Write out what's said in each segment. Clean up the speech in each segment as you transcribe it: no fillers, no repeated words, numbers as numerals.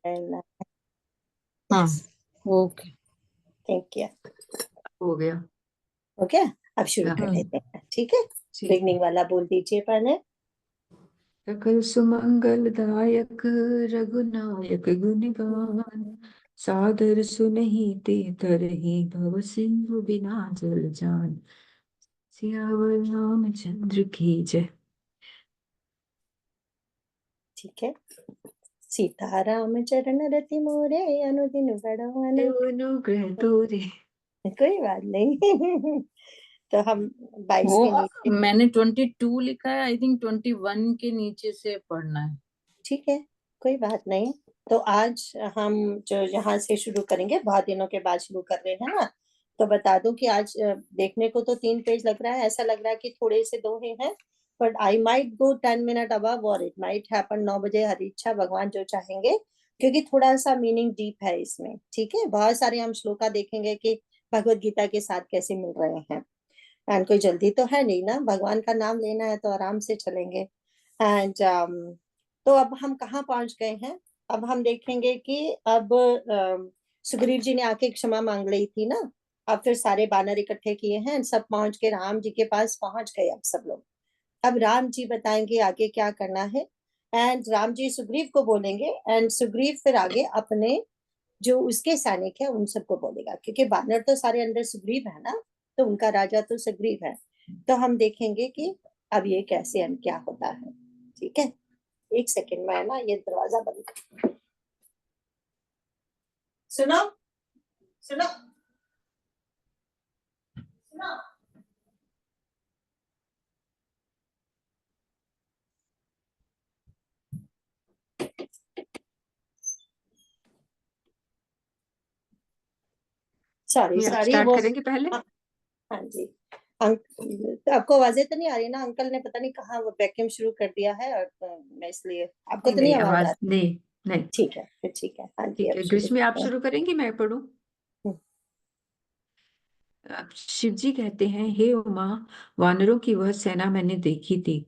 And हाँ okay thank you. हो गया। ओके, अब शुरू कर हाँ लेते हैं, ठीक है। ठीक है। बिगनिंग वाला बोल दीजिए पहले। सकल सुमंगलदायक रघुनायक गुणगान सादर सुनहिते तरहि भव सिंधु बिना जल जान सियावर रामचंद्र की जय। ठीक है। सीताराम चरण रति मोरे अनुदिन बढ़ावन। अनुग्रह तोरे। कोई बात नहीं। तो हम 22 वो के नीचे, मैंने 22 लिखा है, आई थिंक 21 के नीचे से पढ़ना है। ठीक है, कोई बात नहीं। तो आज हम जो यहाँ से शुरू करेंगे, बहुत दिनों के बाद शुरू कर रहे हैं ना, तो बता दूं कि आज देखने को तो 3 पेज लग रहा है, ऐसा लग रहा है कि थोड़े से दो ही हैं, but I might go 10 minute above और इट माइट हैपन 9 बजे, हरी इच्छा, भगवान जो चाहेंगे, क्योंकि थोड़ा सा मीनिंग डीप है इसमें। ठीक है, बहुत सारे हम श्लोका देखेंगे कि भगवत गीता के साथ कैसे मिल रहे हैं। एंड कोई जल्दी तो है नहीं ना, भगवान का नाम लेना है तो आराम से चलेंगे। एंड तो अब हम कहाँ पहुंच गए हैं? अब हम देखेंगे कि अब सुग्रीव जी ने आके क्षमा मांग ली थी ना, अब फिर सारे बानर इकट्ठे किए हैं, सब पहुंच के राम जी के पास पहुंच गए अब सब लोग। अब राम जी बताएंगे आगे क्या करना है, एंड राम जी सुग्रीव को बोलेंगे, एंड सुग्रीव फिर आगे अपने जो उसके सैनिक है उन सबको बोलेगा, क्योंकि बानर तो सारे अंदर सुग्रीव है ना, तो उनका राजा तो सुग्रीव है। तो हम देखेंगे कि अब ये कैसे एंड क्या होता है। ठीक है, एक सेकेंड में, है ना, ये दरवाजा बंद कर। सुनो सुनो सुनो। सॉरी आप सॉरी स्टार्ट वो, करेंगे पहले। हाँ, हाँ जी। तो आपको आवाजें तो नहीं आ रही ना? अंकल ने पता नहीं कहाँ वो वैक्यूम शुरू कर दिया है, और मैं इसलिए, आपको नहीं तो नहीं नहीं आवाज आ आवाज रही? नहीं। नहीं ठीक है फिर, ठीक है, हाँ जी, ठीक अब है, शुरू ग्रीष्मी आप करते हैं। शुरू करेंगी, मैं पढ़ूं। हम्म, अब शिव जी कहते हैं, हे उमा, वानरों की वह सेना मैंने देखी थी,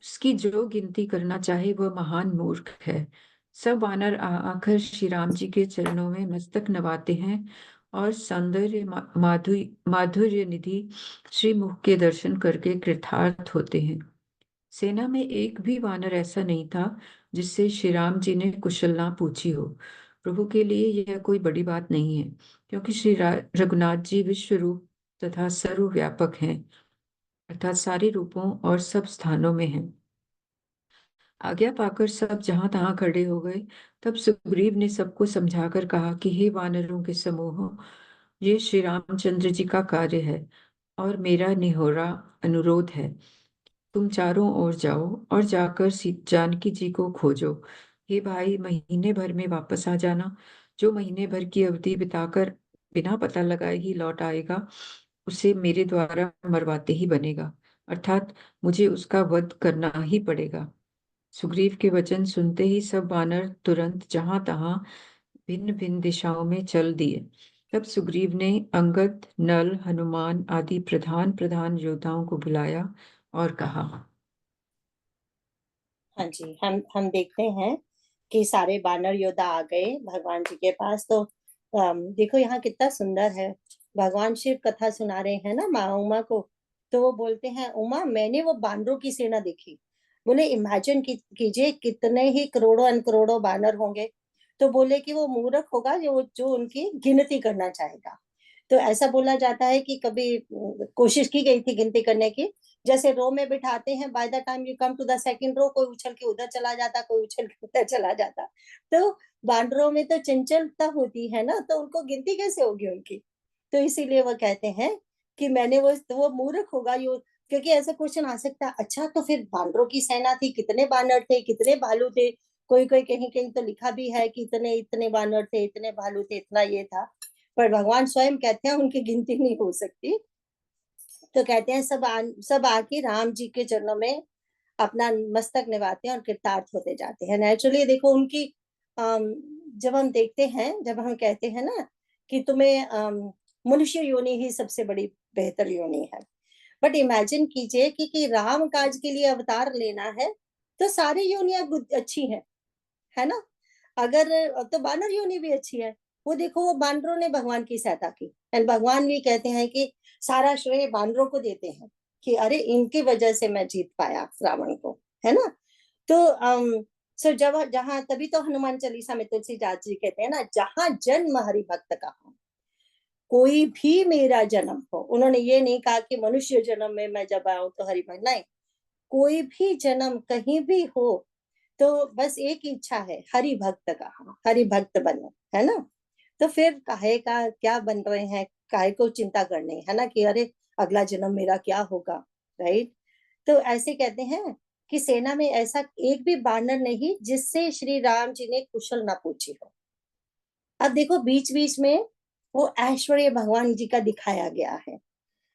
उसकी जो गिनती करना चाहे वह महान मूर्ख है। सब वानर आकर श्री राम जी के चरणों में मस्तक नवाते हैं और सौंदर्य माधुर्य निधि श्री मुख के दर्शन करके कृतार्थ होते हैं। सेना में एक भी वानर ऐसा नहीं था जिससे श्री राम जी ने कुशल ना पूछी हो। प्रभु के लिए यह कोई बड़ी बात नहीं है, क्योंकि रघुनाथ जी विश्व रूप तथा सर्वव्यापक हैं, अर्थात सारे रूपों और सब स्थानों में हैं। आज्ञा पाकर सब जहां तहां खड़े हो गए। तब सुग्रीव ने सबको समझाकर कहा कि हे वानरों के समूह, ये श्री रामचंद्र जी का कार्य है और मेरा निहोरा अनुरोध है। तुम चारों ओर जाओ और जाकर जानकी जी को खोजो। हे भाई, महीने भर में वापस आ जाना। जो महीने भर की अवधि बिताकर बिना पता लगाए ही लौट आएगा, उसे मेरे द्वारा मरवाते ही बनेगा, अर्थात मुझे उसका वध करना ही पड़ेगा। सुग्रीव के वचन सुनते ही सब वानर तुरंत जहां तहां भिन्न भिन्न दिशाओं में चल दिए। तब सुग्रीव ने अंगद, नल, हनुमान आदि प्रधान प्रधान योद्धाओं को बुलाया और कहा। हाँ जी, हम देखते हैं कि सारे बानर योद्धा आ गए भगवान जी के पास। तो देखो यहाँ कितना सुंदर है, भगवान शिव कथा सुना रहे हैं ना माँ उमा को। तो वो बोलते हैं, उमा मैंने वो बानरों की सेना देखी। बोले इमेजिन कीजिए कितने ही करोड़ों अन करोड़ों बानर होंगे। तो बोले कि वो मूर्ख होगा जो जो उनकी गिनती करना चाहेगा। तो ऐसा बोला जाता है कि कभी कोशिश की गई थी गिनती करने की, जैसे रो में बिठाते हैं, by the time you come to the second row, कोई उछल के उधर चला जाता, कोई उछल के उधर चला जाता। तो बानरों में तो चंचलता होती है ना, तो उनको गिनती कैसे होगी उनकी? तो इसीलिए वो कहते हैं कि मैंने वो मूर्ख होगा यो, क्योंकि ऐसा क्वेश्चन आ सकता है, अच्छा तो फिर बानरों की सेना थी, कितने बानर थे, कितने भालू थे? कोई कोई कहीं कहीं तो लिखा भी है कि इतने इतने बानर थे, इतने भालू थे, इतना ये था। पर भगवान स्वयं कहते हैं उनकी गिनती नहीं हो सकती। तो कहते हैं सब आके राम जी के चरणों में अपना मस्तक निभाते हैं और कृतार्थ होते जाते हैं। नेचुरली देखो उनकी, जब हम देखते हैं, जब हम कहते हैं ना कि तुम्हें मनुष्य योनि ही सबसे बड़ी बेहतर योनि है, बट इमेजिन कीजिए कि राम काज के लिए अवतार लेना है, तो सारी योनियां अच्छी हैं, है ना? अगर तो बानर योनि भी अच्छी है। वो देखो, वो बानरों ने भगवान की सहायता की, एंड भगवान भी कहते हैं कि सारा श्रेय बानरों को देते हैं कि अरे इनकी वजह से मैं जीत पाया रावण को, है ना। तो सो जब जहां, तभी तो हनुमान चालीसा में तुलसीदास जी कहते हैं ना, जहां जन्म हरि भक्त का हो, कोई भी मेरा जन्म हो। उन्होंने ये नहीं कहा कि मनुष्य जन्म में मैं जब आऊं तो हरि भक्त, नहीं, कोई भी जन्म कहीं भी हो, तो बस एक ही इच्छा है, हरि भक्त का हो, हरि भक्त बनो, है ना। तो फिर काहे का क्या बन रहे हैं, काहे को चिंता करनी है ना, कि अरे अगला जन्म मेरा क्या होगा, राइट। तो ऐसे कहते हैं कि सेना में ऐसा एक भी बानर नहीं जिससे श्री राम जी ने कुशल ना पूछी हो। अब देखो, बीच बीच में वो ऐश्वर्य भगवान जी का दिखाया गया है।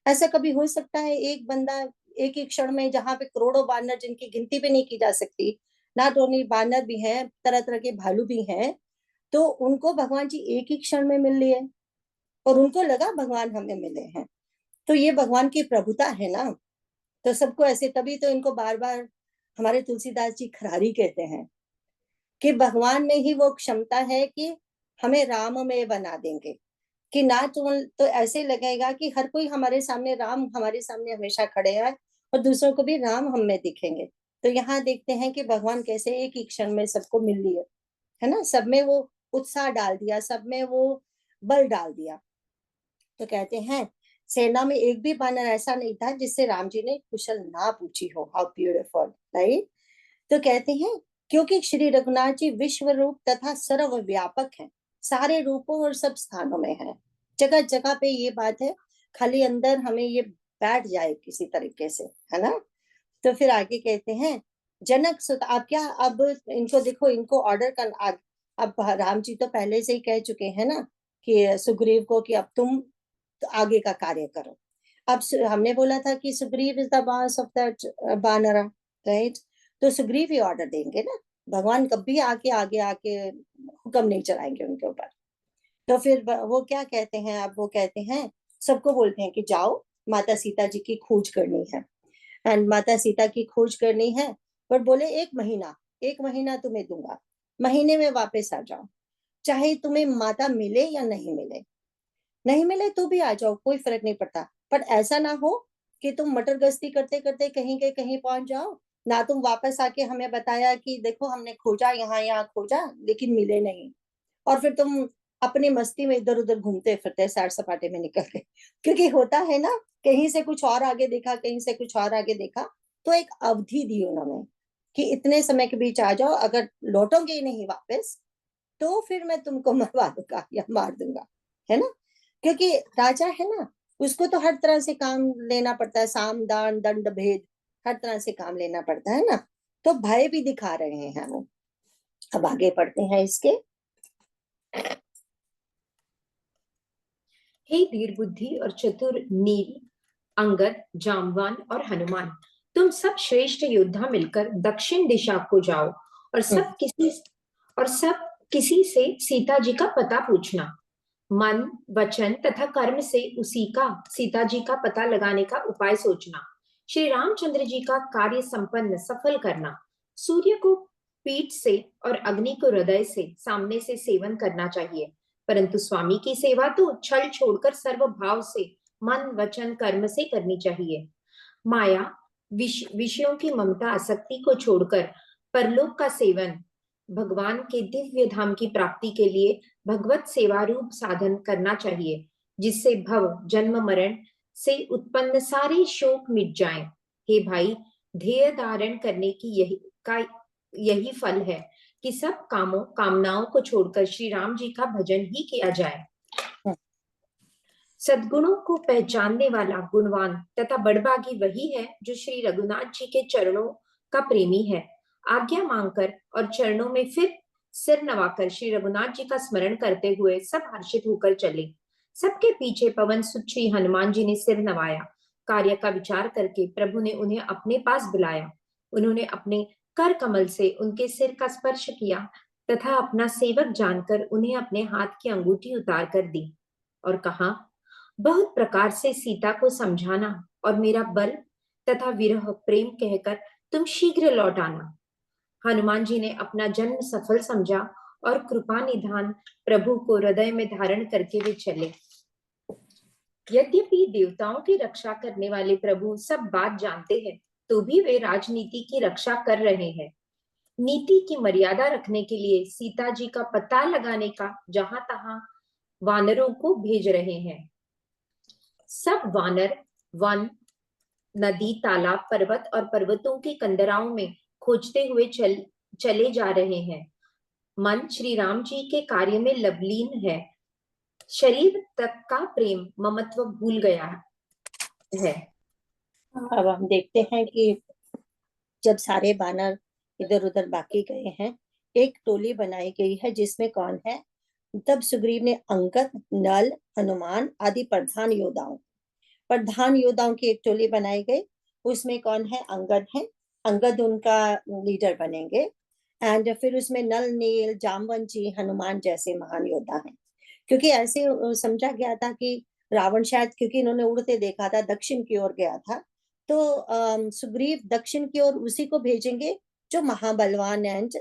ऐसा कभी हो सकता है एक बंदा एक एक क्षण में, जहां पे करोड़ों बानर जिनकी गिनती भी नहीं की जा सकती, नॉट ओनली बानर भी हैं, तरह तरह के भालू भी हैं, तो उनको भगवान जी एक ही क्षण में मिल लिए और उनको लगा भगवान हमें मिले हैं। तो ये भगवान की प्रभुता है ना। तो सबको ऐसे, तभी तो इनको बार बार हमारे तुलसीदास जी खरारी कहते हैं कि भगवान में ही वो क्षमता है कि हमें राम में बना देंगे, कि ना तो ऐसे लगेगा कि हर कोई हमारे सामने, राम हमारे सामने हमेशा खड़े हैं और दूसरों को भी राम हम में दिखेंगे। तो यहाँ देखते हैं कि भगवान कैसे एक ही क्षण में सबको मिल लिए, है ना, सब में वो उत्साह डाल दिया, सब में वो बल डाल दिया। तो कहते हैं सेना में एक भी बानर ऐसा नहीं था जिससे राम जी ने कुशल ना पूछी हो। How beautiful, right. तो कहते हैं क्योंकि श्री रघुनाथ जी विश्व रूप तथा सर्व व्यापक है, सारे रूपों और सब स्थानों में है, जगह जगह पे ये बात है, खाली अंदर हमें ये बैठ जाए किसी तरीके से, है ना। तो फिर आगे कहते हैं जनक सुत, अब क्या, अब इनको देखो, इनको ऑर्डर कर, अब राम जी तो पहले से ही कह चुके हैं ना कि सुग्रीव को कि अब तुम तो आगे का कार्य करो। अब हमने बोला था कि Sugriva is the boss of that बानरा, राइट। तो सुग्रीव ही ऑर्डर देंगे ना, भगवान कभी आके आगे आके हुक्म नहीं चलाएंगे उनके ऊपर। तो फिर वो क्या कहते हैं, अब वो कहते हैं, सबको बोलते हैं कि जाओ माता सीता जी की खोज करनी है, एंड माता सीता की खोज करनी है। पर बोले 1 महीना, 1 महीना तुम्हें दूंगा, महीने में वापस आ जाओ, चाहे तुम्हें माता मिले या नहीं मिले, नहीं मिले तो भी आ जाओ, कोई फर्क नहीं पड़ता, पर ऐसा ना हो कि तुम मटर गश्ती करते करते कहीं के कहीं पहुंच जाओ, ना तुम वापस आके हमें बताया कि देखो हमने खोजा, यहाँ यहाँ खोजा लेकिन मिले नहीं, और फिर तुम अपनी मस्ती में इधर उधर घूमते फिरते सैर सपाटे में निकल गए। क्योंकि होता है ना, कहीं से कुछ और आगे देखा, कहीं से कुछ और आगे देखा, तो एक अवधि दी उन्होंने कि इतने समय के बीच आ जाओ, अगर लौटोगे ही नहीं वापस तो फिर मैं तुमको मरवा दूंगा या मार दूंगा, है ना। क्योंकि राजा है ना, उसको तो हर तरह से काम लेना पड़ता है, साम दान दंड भेद, हर तरह से काम लेना पड़ता है ना। तो भय भी दिखा रहे हैं वो। अब आगे पढ़ते हैं इसके। हे धीर बुद्धि और चतुर नील, अंगद, जामवान और हनुमान, तुम सब श्रेष्ठ योद्धा मिलकर दक्षिण दिशा को जाओ और सब किसी से सीता जी का पता पूछना। मन, वचन तथा कर्म से उसी का, सीता जी का पता लगाने का उपाय सोचना। श्री रामचंद्र जी का कार्य संपन्न सफल करना। सूर्य को पीठ से और अग्नि को हृदय से सामने से सेवन करना चाहिए, परंतु स्वामी की सेवा तो छल छोड़कर सर्व भाव से मन, वचन, कर्म से करनी चाहिए। माया, विषयों की ममता, आसक्ति को छोड़कर परलोक का सेवन, भगवान के दिव्य धाम की प्राप्ति के लिए भगवत सेवा रूप साधन करना चाहिए, जिससे भव, जन्म मरण से उत्पन्न सारे शोक मिट जाएं। हे भाई, ध्येय धारण करने की यही फल है कि सब कामनाओं को छोड़कर श्री राम जी का भजन ही किया जाए। सद्गुणों को पहचानने वाला गुणवान तथा बड़भागी वही है जो श्री रघुनाथ जी के चरणों का प्रेमी है। आज्ञा मांगकर और चरणों में फिर सिर नवाकर श्री रघुनाथ जी का स्मरण करते हुए सब हर्षित होकर चले। सबके पीछे पवन सुत श्री हनुमान जी ने सिर नवाया। कार्य का विचार करके प्रभु ने उन्हें अपने पास बुलाया। उन्होंने अपने कर कमल से उनके सिर का स्पर्श किया तथा अपना सेवक जानकर उन्हें अपने हाथ की अंगूठी उतार कर दी और कहा, बहुत प्रकार से सीता को समझाना और मेरा बल तथा विरह प्रेम कहकर तुम शीघ्र लौट आना। हनुमान जी ने अपना जन्म सफल समझा और कृपा निधान प्रभु को हृदय में धारण करके वे चले। यद्यपि देवताओं की रक्षा करने वाले प्रभु सब बात जानते हैं, तो भी वे राजनीति की रक्षा कर रहे हैं। नीति की मर्यादा रखने के लिए सीता जी का पता लगाने का जहां तहां वानरों को भेज रहे हैं। सब वानर वन, नदी, तालाब, पर्वत और पर्वतों की कंदराओं में खोजते हुए चले जा रहे हैं। मन श्री राम जी के कार्य में लवलीन है, शरीर तक का प्रेम ममत्व भूल गया है। अब हम देखते हैं कि जब सारे बानर इधर उधर बाकी गए हैं, एक टोली बनाई गई है जिसमें कौन है? तब सुग्रीव ने अंगद, नल, हनुमान आदि प्रधान योद्धाओं की एक टोली बनाई गई। उसमें कौन है? अंगद है, अंगद उनका लीडर बनेंगे। एंड फिर उसमें नल, नील, जामवंती, हनुमान जैसे महान योद्धा हैं। क्योंकि ऐसे समझा गया था कि रावण शायद, क्योंकि इन्होंने उड़ते देखा था, दक्षिण की ओर गया था, तो सुग्रीव दक्षिण की ओर उसी को भेजेंगे जो महाबलवान एंड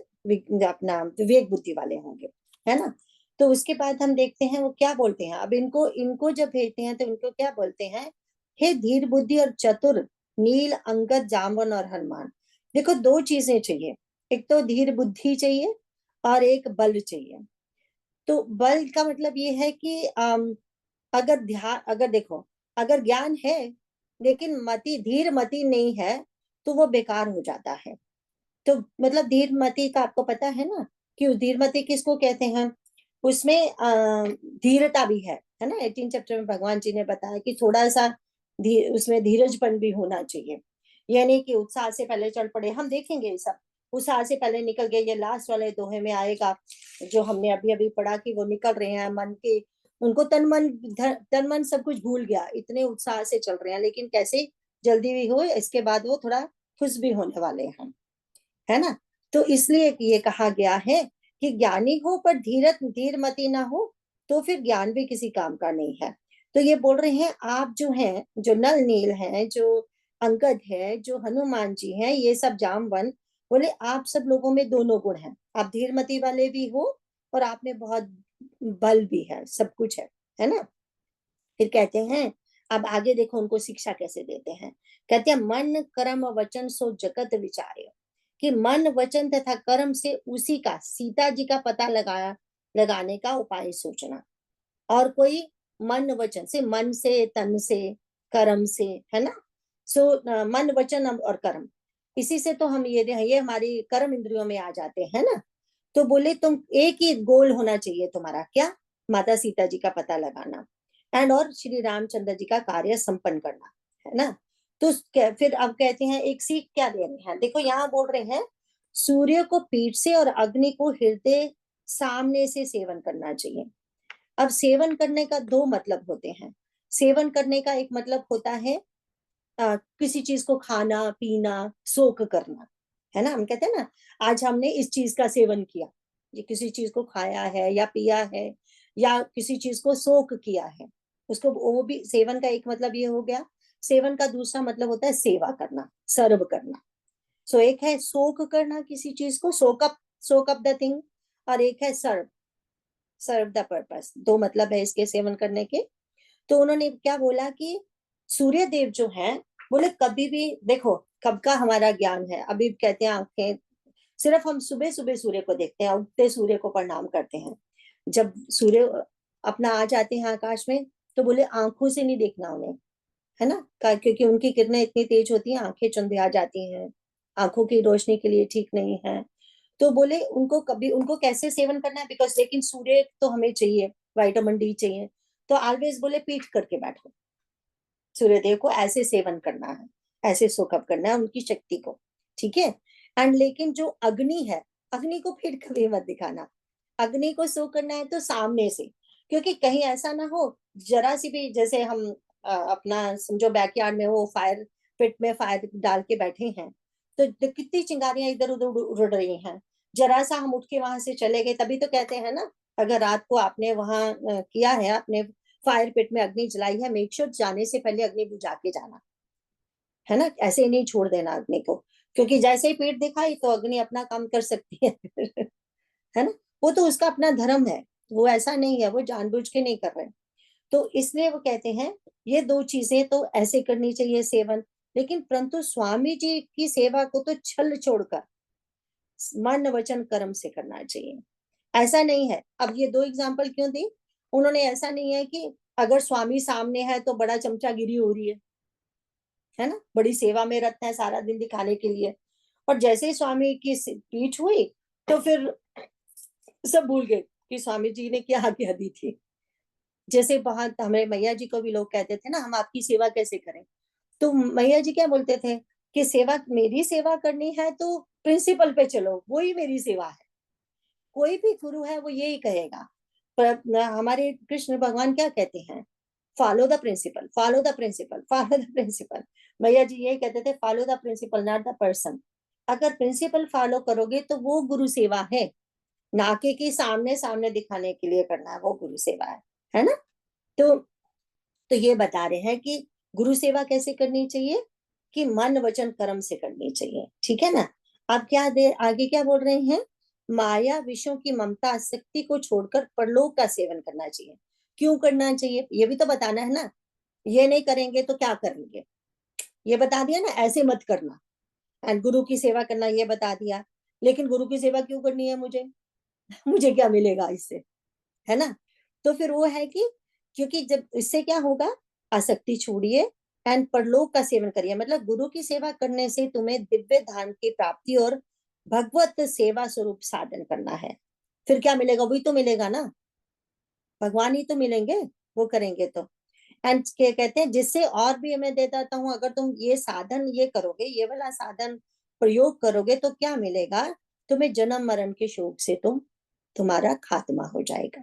अपना विवेक बुद्धि वाले होंगे, है ना। तो उसके बाद हम देखते हैं वो क्या बोलते हैं। अब इनको जब भेजते हैं तो इनको क्या बोलते हैं? हे धीर बुद्धि और चतुर नील, अंगद, जामवन और हनुमान। देखो, दो चीजें चाहिए, एक तो धीर बुद्धि चाहिए और एक बल चाहिए। तो बल का मतलब ये है कि अगर देखो, अगर ज्ञान है लेकिन धीर मति नहीं है तो वो बेकार हो जाता है। तो मतलब धीर मति का आपको पता है ना कि उस धीर मति किसको कहते हैं? उसमें धीरता भी है ना। 18 चैप्टर में भगवान जी ने बताया कि थोड़ा सा उसमें धीरजपन भी होना चाहिए। यानी कि उत्साह से पहले चढ़ पड़े, हम देखेंगे सब उत्साह से पहले निकल गए। ये लास्ट वाले दोहे में आएगा जो हमने अभी अभी पढ़ा कि वो निकल रहे हैं मन के, उनको तन मन सब कुछ भूल गया, इतने उत्साह से चल रहे हैं, लेकिन कैसे जल्दी भी हो, इसके बाद वो थोड़ा खुश भी होने वाले हैं, है ना। तो इसलिए ये कहा गया है कि ज्ञानी हो पर धीरमति ना हो तो फिर ज्ञान भी किसी काम का नहीं है। तो ये बोल रहे हैं आप जो हैं, जो नल नील हैं, जो अंगद है, जो हनुमान जी हैं, ये सब जामवन, बोले आप सब लोगों में दोनों गुण हैं। आप धीरमति वाले भी हो और आप में बहुत बल भी है, सब कुछ है ना। फिर कहते हैं, अब आगे देखो उनको शिक्षा कैसे देते हैं। कहते हैं मन कर्म वचन सो जगत विचारे, कि मन वचन तथा कर्म से उसी का, सीता जी का पता लगाने का उपाय सोचना। और कोई मन वचन से, मन से, तन से, कर्म से, है ना। सो मन वचन और कर्म, इसी से तो हम ये हमारी कर्म इंद्रियों में आ जाते हैं ना। तो बोले तुम एक ही गोल होना चाहिए तुम्हारा, क्या? माता सीता जी का पता लगाना एंड और श्री रामचंद्र जी का कार्य संपन्न करना, है ना। तो फिर अब कहते हैं एक सीख क्या दे रहे हैं, देखो यहाँ बोल रहे हैं सूर्य को पीठ से और अग्नि को हृदय सामने से सेवन करना चाहिए। अब सेवन करने का दो मतलब होते हैं। सेवन करने का एक मतलब होता है किसी चीज को खाना, पीना, सोख करना, है ना। हम कहते हैं ना आज हमने इस चीज का सेवन किया, ये किसी चीज को खाया है या पिया है या किसी चीज को सोख किया है, उसको वो भी सेवन का एक मतलब ये हो गया। सेवन का दूसरा मतलब होता है सेवा करना, सर्व करना। सो एक है सोख करना किसी चीज को, सोक अप द थिंग, और एक है सर्व द पर्पस। दो मतलब है इसके सेवन करने के। तो उन्होंने क्या बोला कि सूर्य देव जो है, बोले कभी भी देखो, कब का हमारा ज्ञान है, अभी कहते हैं आंखें, सिर्फ हम सुबह सुबह सूर्य को देखते हैं, उगते सूर्य को प्रणाम करते हैं। जब सूर्य अपना आ जाते हैं आकाश में तो बोले आंखों से नहीं देखना उन्हें, है ना, क्योंकि उनकी किरणें इतनी तेज होती हैं, आंखें चंदिया जाती हैं, आंखों की रोशनी के लिए ठीक नहीं है। तो बोले उनको कैसे सेवन करना है, बिकॉज लेकिन सूर्य तो हमें चाहिए, विटामिन डी चाहिए। तो ऑलवेज बोले पीठ करके बैठो, सूर्यदेव को ऐसे सेवन करना है, ऐसे सोकअप करना है उनकी शक्ति को, ठीक है। एंड लेकिन जो अग्नि है, अग्नि को फिर कभी मत दिखाना, अग्नि को सो करना है तो सामने से, क्योंकि कहीं ऐसा ना हो जरा सी भी, जैसे हम अपना समझो बैकयार्ड में वो फायर पिट में फायर डाल के बैठे हैं, तो कितनी चिंगारियां इधर उधर उड़ रही हैं, जरा सा हम उठ के वहां से चले गए, तभी तो कहते हैं ना, अगर रात को आपने वहां किया है, आपने फायर पिट में अग्नि जलाई है, मेक श्योर जाने से पहले अग्नि बुझा के जाना, है ना। ऐसे ही नहीं छोड़ देना अग्नि को, क्योंकि जैसे ही पेट दिखाई तो अग्नि अपना काम कर सकती है है ना। वो तो उसका अपना धर्म है, वो ऐसा नहीं है, वो जानबूझ के नहीं कर रहे। तो इसलिए वो कहते हैं ये दो चीजें तो ऐसे करनी चाहिए सेवन, लेकिन परंतु स्वामी जी की सेवा को तो छल छोड़कर मन वचन कर्म से करना चाहिए। ऐसा नहीं है, अब ये दो एग्जाम्पल क्यों दी उन्होंने, ऐसा नहीं है कि अगर स्वामी सामने है तो बड़ा चमचागिरी हो रही है ना, बड़ी सेवा में रत है सारा दिन दिखाने के लिए, और जैसे ही स्वामी की पीठ हुई तो फिर सब भूल गए कि स्वामी जी ने क्या आज्ञा दी थी। जैसे बहुत हमें मैया जी को भी लोग कहते थे ना हम आपकी सेवा कैसे करें, तो मैया जी क्या बोलते थे कि सेवा, मेरी सेवा करनी है तो प्रिंसिपल पे चलो, वही मेरी सेवा है। कोई भी गुरु है वो यही कहेगा, पर हमारे कृष्ण भगवान क्या कहते हैं, follow the principle, follow the principle, follow the principle. भैया जी यही कहते थे, follow the principle not the person. अगर प्रिंसिपल फॉलो करोगे तो वो गुरु सेवा है, ना कि सामने सामने दिखाने के लिए करना है, वो गुरु सेवा है ना। तो ये बता रहे हैं कि गुरु सेवा कैसे करनी चाहिए, कि मन वचन कर्म से करनी चाहिए, ठीक है ना। अब क्या दे आगे क्या बोल रहे हैं, माया विषयों की ममता आसक्ति को छोड़कर परलोक का सेवन करना चाहिए। क्यों करना चाहिए ये भी तो बताना है ना, ये नहीं करेंगे तो क्या करेंगे, ये बता दिया ना, ऐसे मत करना। एंड गुरु की सेवा करना ये बता दिया, लेकिन गुरु की सेवा क्यों करनी है मुझे मुझे क्या मिलेगा इससे, है ना। तो फिर वो है कि क्योंकि जब इससे क्या होगा, आसक्ति छोड़िए एंड परलोक का सेवन करिए, मतलब गुरु की सेवा करने से तुम्हें दिव्य धाम की प्राप्ति और भगवत सेवा स्वरूप साधन करना है। फिर क्या मिलेगा, वही तो मिलेगा ना, भगवान ही तो मिलेंगे वो करेंगे तो। एंड क्या कहते हैं, जिससे और भी मैं दे देता हूँ, अगर तुम ये साधन ये करोगे, ये वाला साधन प्रयोग करोगे तो क्या मिलेगा, तुम्हें जन्म मरण के शोक से तुम्हारा खात्मा हो जाएगा।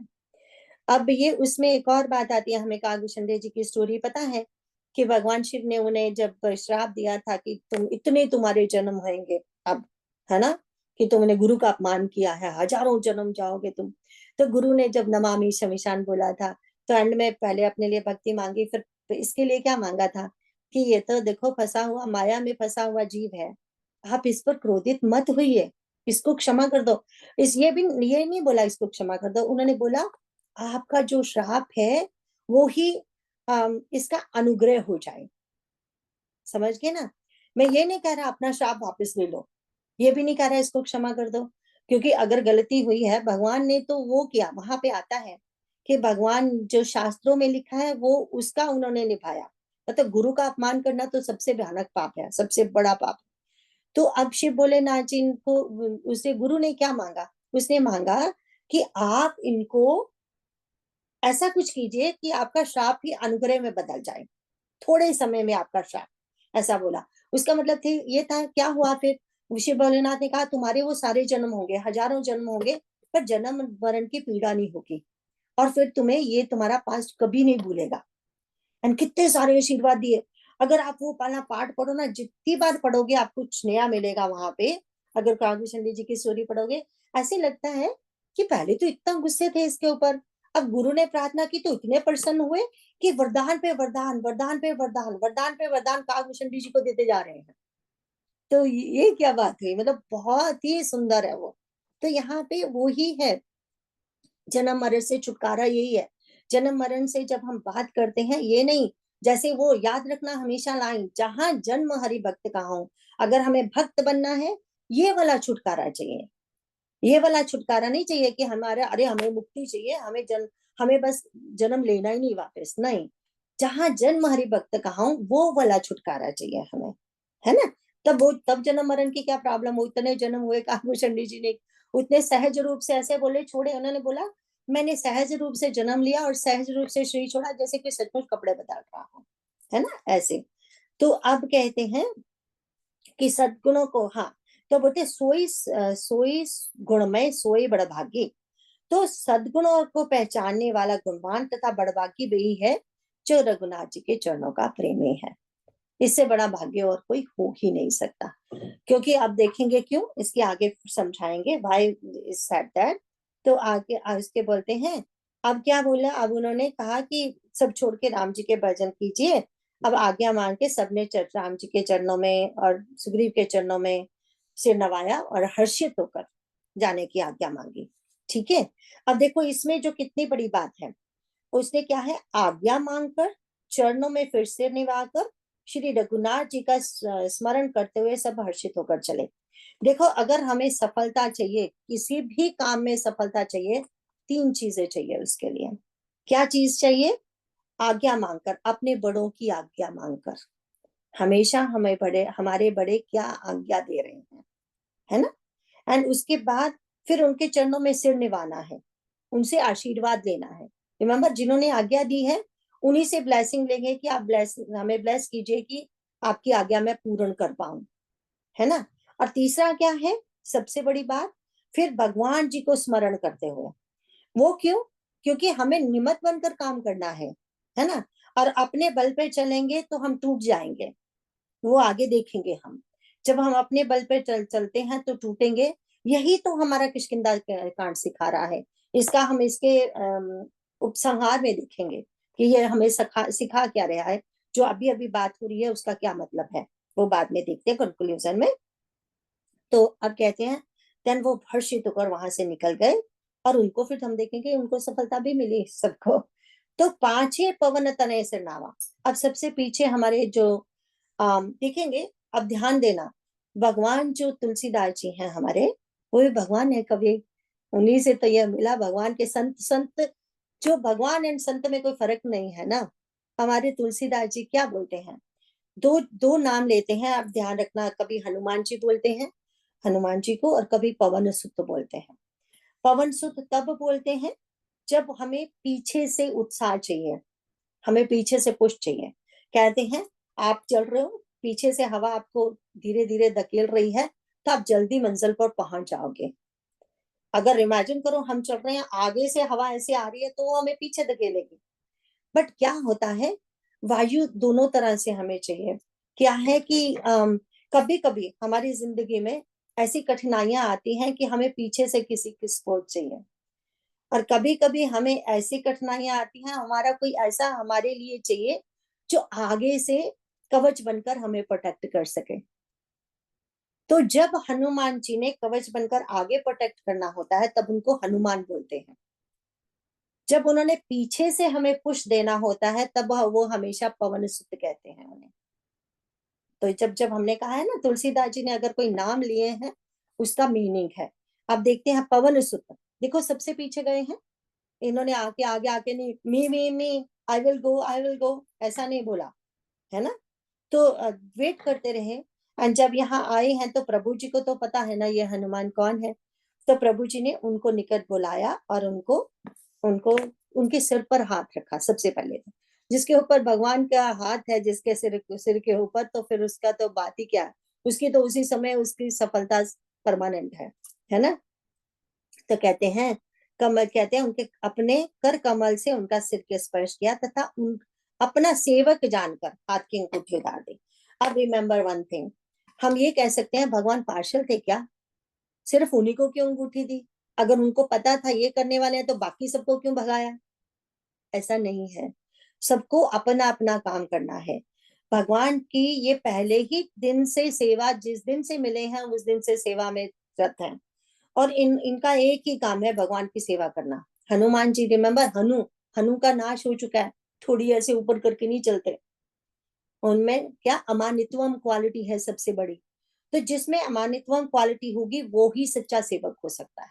अब ये उसमें एक और बात आती है, हमें कागभूषण जी की स्टोरी पता है कि भगवान शिव ने उन्हें जब श्राप दिया था कि तुम इतने तुम्हारे जन्म होंगे अब, है ना, कि तुमने गुरु का अपमान किया है, हजारों जन्म जाओगे तुम। तो गुरु ने जब नमामि शमिशान बोला था, तो एंड में पहले अपने लिए भक्ति मांगी, फिर इसके लिए क्या मांगा था कि ये तो देखो फंसा हुआ, माया में फंसा हुआ जीव है, आप इस पर क्रोधित मत हुई, इसको क्षमा कर दो। ये नहीं बोला इसको क्षमा कर दो, उन्होंने बोला आपका जो श्राप है वो ही इसका अनुग्रह हो जाए। समझ गए ना, मैं ये नहीं कह रहा अपना श्राप वापस ले लो, ये भी नहीं कह रहा इसको क्षमा कर दो, क्योंकि अगर गलती हुई है भगवान ने तो वो किया, वहां पे आता है कि भगवान जो शास्त्रों में लिखा है वो उसका उन्होंने निभाया। मतलब गुरु का अपमान करना तो सबसे भयानक पाप है, सबसे बड़ा पाप। तो अब शिव भोलेनाथ जी को, उसे गुरु ने क्या मांगा, उसने मांगा कि आप इनको ऐसा कुछ कीजिए कि आपका श्राप ही अनुग्रह में बदल जाए, थोड़े समय में आपका श्राप, ऐसा बोला। उसका मतलब थे ये था, क्या हुआ फिर, शिव भोलेनाथ ने कहा तुम्हारे वो सारे जन्म होंगे, हजारों जन्म होंगे, पर जन्म मरण की पीड़ा नहीं होगी, और फिर तुम्हें ये तुम्हारा पास्ट कभी नहीं भूलेगा। एंड कितने सारे आशीर्वाद दिए। अगर आप वो पाला पाठ पढ़ो ना, जितनी बार पढ़ोगे आपको कुछ नया मिलेगा वहां पे। अगर कागभूषण जी की स्टोरी पढ़ोगे, ऐसे लगता है कि पहले तो इतना गुस्से थे इसके ऊपर, अब गुरु ने प्रार्थना की तो इतने प्रसन्न हुए कि वरदान पे वरदान, वरदान पे वरदान, वरदान पे वरदान कागभूषण जी को देते जा रहे हैं। तो ये क्या बात हुई, मतलब बहुत ही सुंदर है वो। तो यहाँ पे वो ही है, जन्म मरण से छुटकारा यही है। जन्म मरण से जब हम बात करते हैं, ये नहीं, जैसे वो याद रखना हमेशा लाइन, जहां जन्म हरि भक्त का हो, अगर हमें भक्त बनना है ये वाला छुटकारा चाहिए। ये वाला छुटकारा नहीं चाहिए कि हमारे अरे हमें मुक्ति चाहिए, हमें बस जन्म लेना ही नहीं वापस, नहीं, जहां जन्म हरि भक्त का हो वो वाला छुटकारा चाहिए हमें, है ना। तब जन्म मरण की क्या प्रॉब्लम हो, इतने जन्म हुए कागभूषण जी ने उतने सहज रूप से ऐसे बोले छोड़े, उन्होंने बोला मैंने सहज रूप से जन्म लिया और सहज रूप से शरीर छोड़ा, जैसे कोई सचमुच कपड़े बदल रहा हो, है ना, ऐसे। तो अब कहते हैं कि सद्गुणों को, हाँ, तो बोलते सोई गुणमय सोई बड़भागी। तो सद्गुणों को पहचानने वाला गुणवान तथा बड़भागी वही है जो रघुनाथ जी के चरणों का प्रेमी है। इससे बड़ा भाग्य और कोई हो ही नहीं सकता। क्योंकि अब देखेंगे क्यों, इसके आगे समझाएंगे व्हाई इज सेड दैट। तो आगे इसके बोलते हैं, अब क्या बोला, अब उन्होंने कहा कि सब छोड़ के राम जी के भजन कीजिए। अब आज्ञा मांग के सबने राम जी के चरणों में और सुग्रीव के चरणों में सिर नवाया और हर्षित होकर जाने की आज्ञा मांगी। ठीक है। अब देखो इसमें जो कितनी बड़ी बात है, उसने क्या है, आज्ञा मांगकर चरणों में फिर से निभाकर श्री रघुनाथ जी का स्मरण करते हुए सब हर्षित होकर चले। देखो अगर हमें सफलता चाहिए, किसी भी काम में सफलता चाहिए, 3 चीजें चाहिए उसके लिए। क्या चीज चाहिए? आज्ञा मांगकर, अपने बड़ों की आज्ञा मांगकर। हमेशा हमें हमारे बड़े क्या आज्ञा दे रहे हैं, है ना। एंड उसके बाद फिर उनके चरणों में सिर निभाना है, उनसे आशीर्वाद लेना है। रिमेम्बर, जिन्होंने आज्ञा दी है उन्हीं से ब्लेसिंग लेंगे कि आप हमें ब्लेस कीजिए कि आपकी आज्ञा मैं पूर्ण कर पाऊं, है ना। और तीसरा क्या है, सबसे बड़ी बात, फिर भगवान जी को स्मरण करते हुए। वो क्यों? क्योंकि हमें निमित्त बनकर काम करना है ना। और अपने बल पे चलेंगे तो हम टूट जाएंगे, वो आगे देखेंगे हम। जब हम अपने बल पे चलते हैं तो टूटेंगे। यही तो हमारा किष्किंधा कांड सिखा रहा है। इसका हम इसके उपसंहार में देखेंगे कि ये हमें सिखा क्या रहा है। जो अभी अभी बात हो रही है उसका क्या मतलब है, वो बाद में देखते हैं कंक्लूजन में। तो अब कहते हैं देन वो हर्षित होकर वहां से निकल गए, और उनको फिर हम देखेंगे उनको सफलता भी मिली सबको। तो 5 पवन तनय से नावा। अब सबसे पीछे हमारे जो देखेंगे, अब ध्यान देना, भगवान जो तुलसीदास जी हैं हमारे, वो भी भगवान है कवि, उन्हीं से तो यह मिला। भगवान के संत, जो भगवान एंड संत में कोई फर्क नहीं है ना। हमारे तुलसीदास जी क्या बोलते हैं, दो दो नाम लेते हैं, आप ध्यान रखना, कभी हनुमान जी बोलते हैं हनुमान जी को, और कभी पवन सुत बोलते हैं। पवन सुत तब बोलते हैं जब हमें पीछे से उत्साह चाहिए, हमें पीछे से पुश चाहिए। कहते हैं आप चल रहे हो, पीछे से हवा आपको धीरे धीरे धकेल रही है, तो आप जल्दी मंजिल पर पहुंच जाओगे। अगर इमेजिन करो हम चल रहे हैं, आगे से हवा ऐसे आ रही है तो वो हमें पीछे धकेलेगी। बट क्या होता है, वायु दोनों तरह से हमें चाहिए। क्या है कि कभी कभी हमारी जिंदगी में ऐसी कठिनाइयां आती हैं कि हमें पीछे से किसी की सपोर्ट चाहिए, और कभी कभी हमें ऐसी कठिनाइयां आती हैं, हमारा कोई ऐसा हमारे लिए चाहिए जो आगे से कवच बनकर हमें प्रोटेक्ट कर सके। तो जब हनुमान जी ने कवच बनकर आगे प्रोटेक्ट करना होता है तब उनको हनुमान बोलते हैं। जब उन्होंने पीछे से हमें पुश देना होता है तब वो हमेशा पवन सुत कहते हैं उन्हें। तो जब जब हमने कहा है ना, तुलसीदास जी ने अगर कोई नाम लिए हैं उसका मीनिंग है। अब देखते हैं पवन सुत, देखो सबसे पीछे गए हैं इन्होंने, आके आगे आके नहीं, मी आई विल गो ऐसा नहीं बोला, है ना। तो वेट करते रहे। एंड जब यहाँ आए हैं तो प्रभु जी को तो पता है ना ये हनुमान कौन है। तो प्रभु जी ने उनको निकट बुलाया और उनको उनको उनके सिर पर हाथ रखा सबसे पहले। जिसके ऊपर भगवान का हाथ है, जिसके सिर के ऊपर, तो फिर उसका तो बात ही क्या है, उसकी तो उसी समय उसकी सफलता परमानेंट है ना। तो कहते हैं कमल, कहते हैं उनके अपने कर कमल से उनका सिर के स्पर्श किया तथा उन अपना सेवक जानकर हाथ की अंगूठी उतार दी। अब रिमेम्बर वन थिंग, हम ये कह सकते हैं भगवान पार्शल थे क्या? सिर्फ उन्हीं को क्यों अंगूठी दी? अगर उनको पता था ये करने वाले हैं तो बाकी सबको क्यों भगाया? ऐसा नहीं है, सबको अपना अपना काम करना है। भगवान की ये पहले ही दिन से सेवा, जिस दिन से मिले हैं उस दिन से सेवा में रत हैं, और इनका एक ही काम है भगवान की सेवा करना। हनुमान जी, रिमेम्बर, हनु का नाश हो चुका है, थोड़ी ऐसे ऊपर करके नहीं चलते। उनमें क्या अमानित्वम क्वालिटी है सबसे बड़ी। तो जिसमें अमानित्वम क्वालिटी होगी वो ही सच्चा सेवक हो सकता है।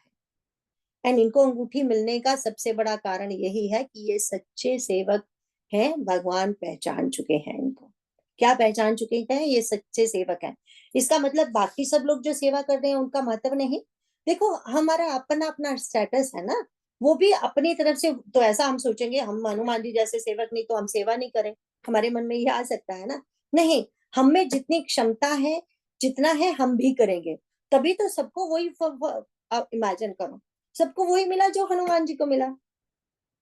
एंड इनको अंगूठी मिलने का सबसे बड़ा कारण यही है कि ये सच्चे सेवक हैं, भगवान पहचान चुके हैं इनको। क्या पहचान चुके हैं? ये सच्चे सेवक हैं। इसका मतलब बाकी सब लोग जो सेवा कर रहे हैं उनका महत्व नहीं। देखो हमारा अपना अपना स्टेटस है ना, वो भी अपनी तरफ से, तो ऐसा हम सोचेंगे हम हनुमान जी जैसे सेवक नहीं तो हम सेवा नहीं करें, हमारे मन में ये आ सकता है ना। नहीं, हम में जितनी क्षमता है, जितना है हम भी करेंगे, तभी तो सबको वही इमेजिन करो, सबको वही मिला जो हनुमान जी को मिला।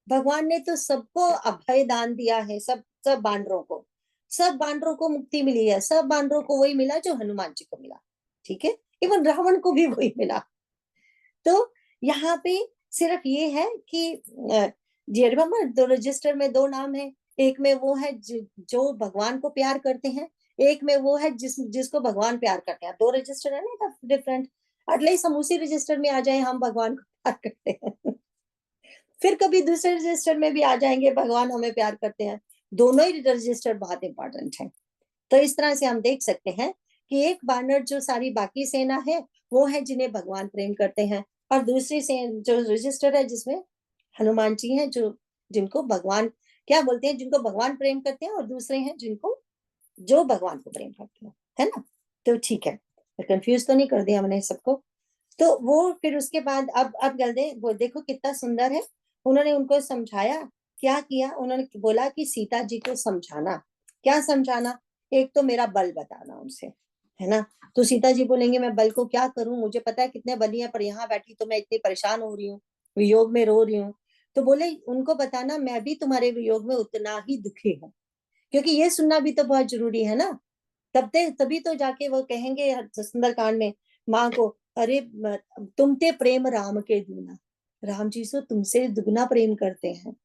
भगवान ने तो सबको अभय दान दिया है, सब बानरों को, सब बानरों को मुक्ति मिली है, सब बानरों को वही मिला जो हनुमान जी को मिला। ठीक है, इवन रावण को भी वही मिला। तो यहाँ पे सिर्फ ये है कि रिमेम्बर, दो रजिस्टर में 2 नाम है। एक में वो है जो भगवान को प्यार करते हैं, एक में वो है जिसको भगवान प्यार करते हैं। 2 रजिस्टर है ना डिफरेंट। एटलीस्ट हम उसी रजिस्टर में आ जाए, हम भगवान को प्यार करते हैं। फिर कभी दूसरे रजिस्टर में भी आ जाएंगे, भगवान हमें प्यार करते हैं। दोनों ही रजिस्टर बहुत इंपॉर्टेंट है। तो इस तरह से हम देख सकते हैं कि एक बानर जो सारी बाकी सेना है वो है जिन्हें भगवान प्रेम करते हैं, और दूसरी जो रजिस्टर है जिसमें हनुमान जी हैं जो जिनको भगवान क्या बोलते हैं, जिनको भगवान प्रेम करते हैं, और दूसरे हैं जिनको जो भगवान को प्रेम करते हैं, है ना। तो ठीक है, कंफ्यूज तो नहीं कर दिया मैंने सबको। तो वो फिर उसके बाद अब गलदे वो देखो कितना सुंदर है, उन्होंने उनको समझाया। क्या किया उन्होंने, बोला कि सीता जी को समझाना। क्या समझाना, एक तो मेरा बल बताना उनसे, है ना। तो सीता जी बोलेंगे मैं बल को क्या करूं, मुझे पता है कितने बली हैं, पर यहाँ बैठी तो मैं इतनी परेशान हो रही हूँ, वियोग में रो रही हूँ। तो बोले उनको बताना मैं भी तुम्हारे वियोग में उतना ही दुखी हूँ, क्योंकि ये सुनना भी तो बहुत जरूरी है ना। तभी तो जाके वो कहेंगे सुंदरकांड में माँ को, अरे तुम ते प्रेम राम के दूना, राम जी से तुमसे दुगना प्रेम करते हैं,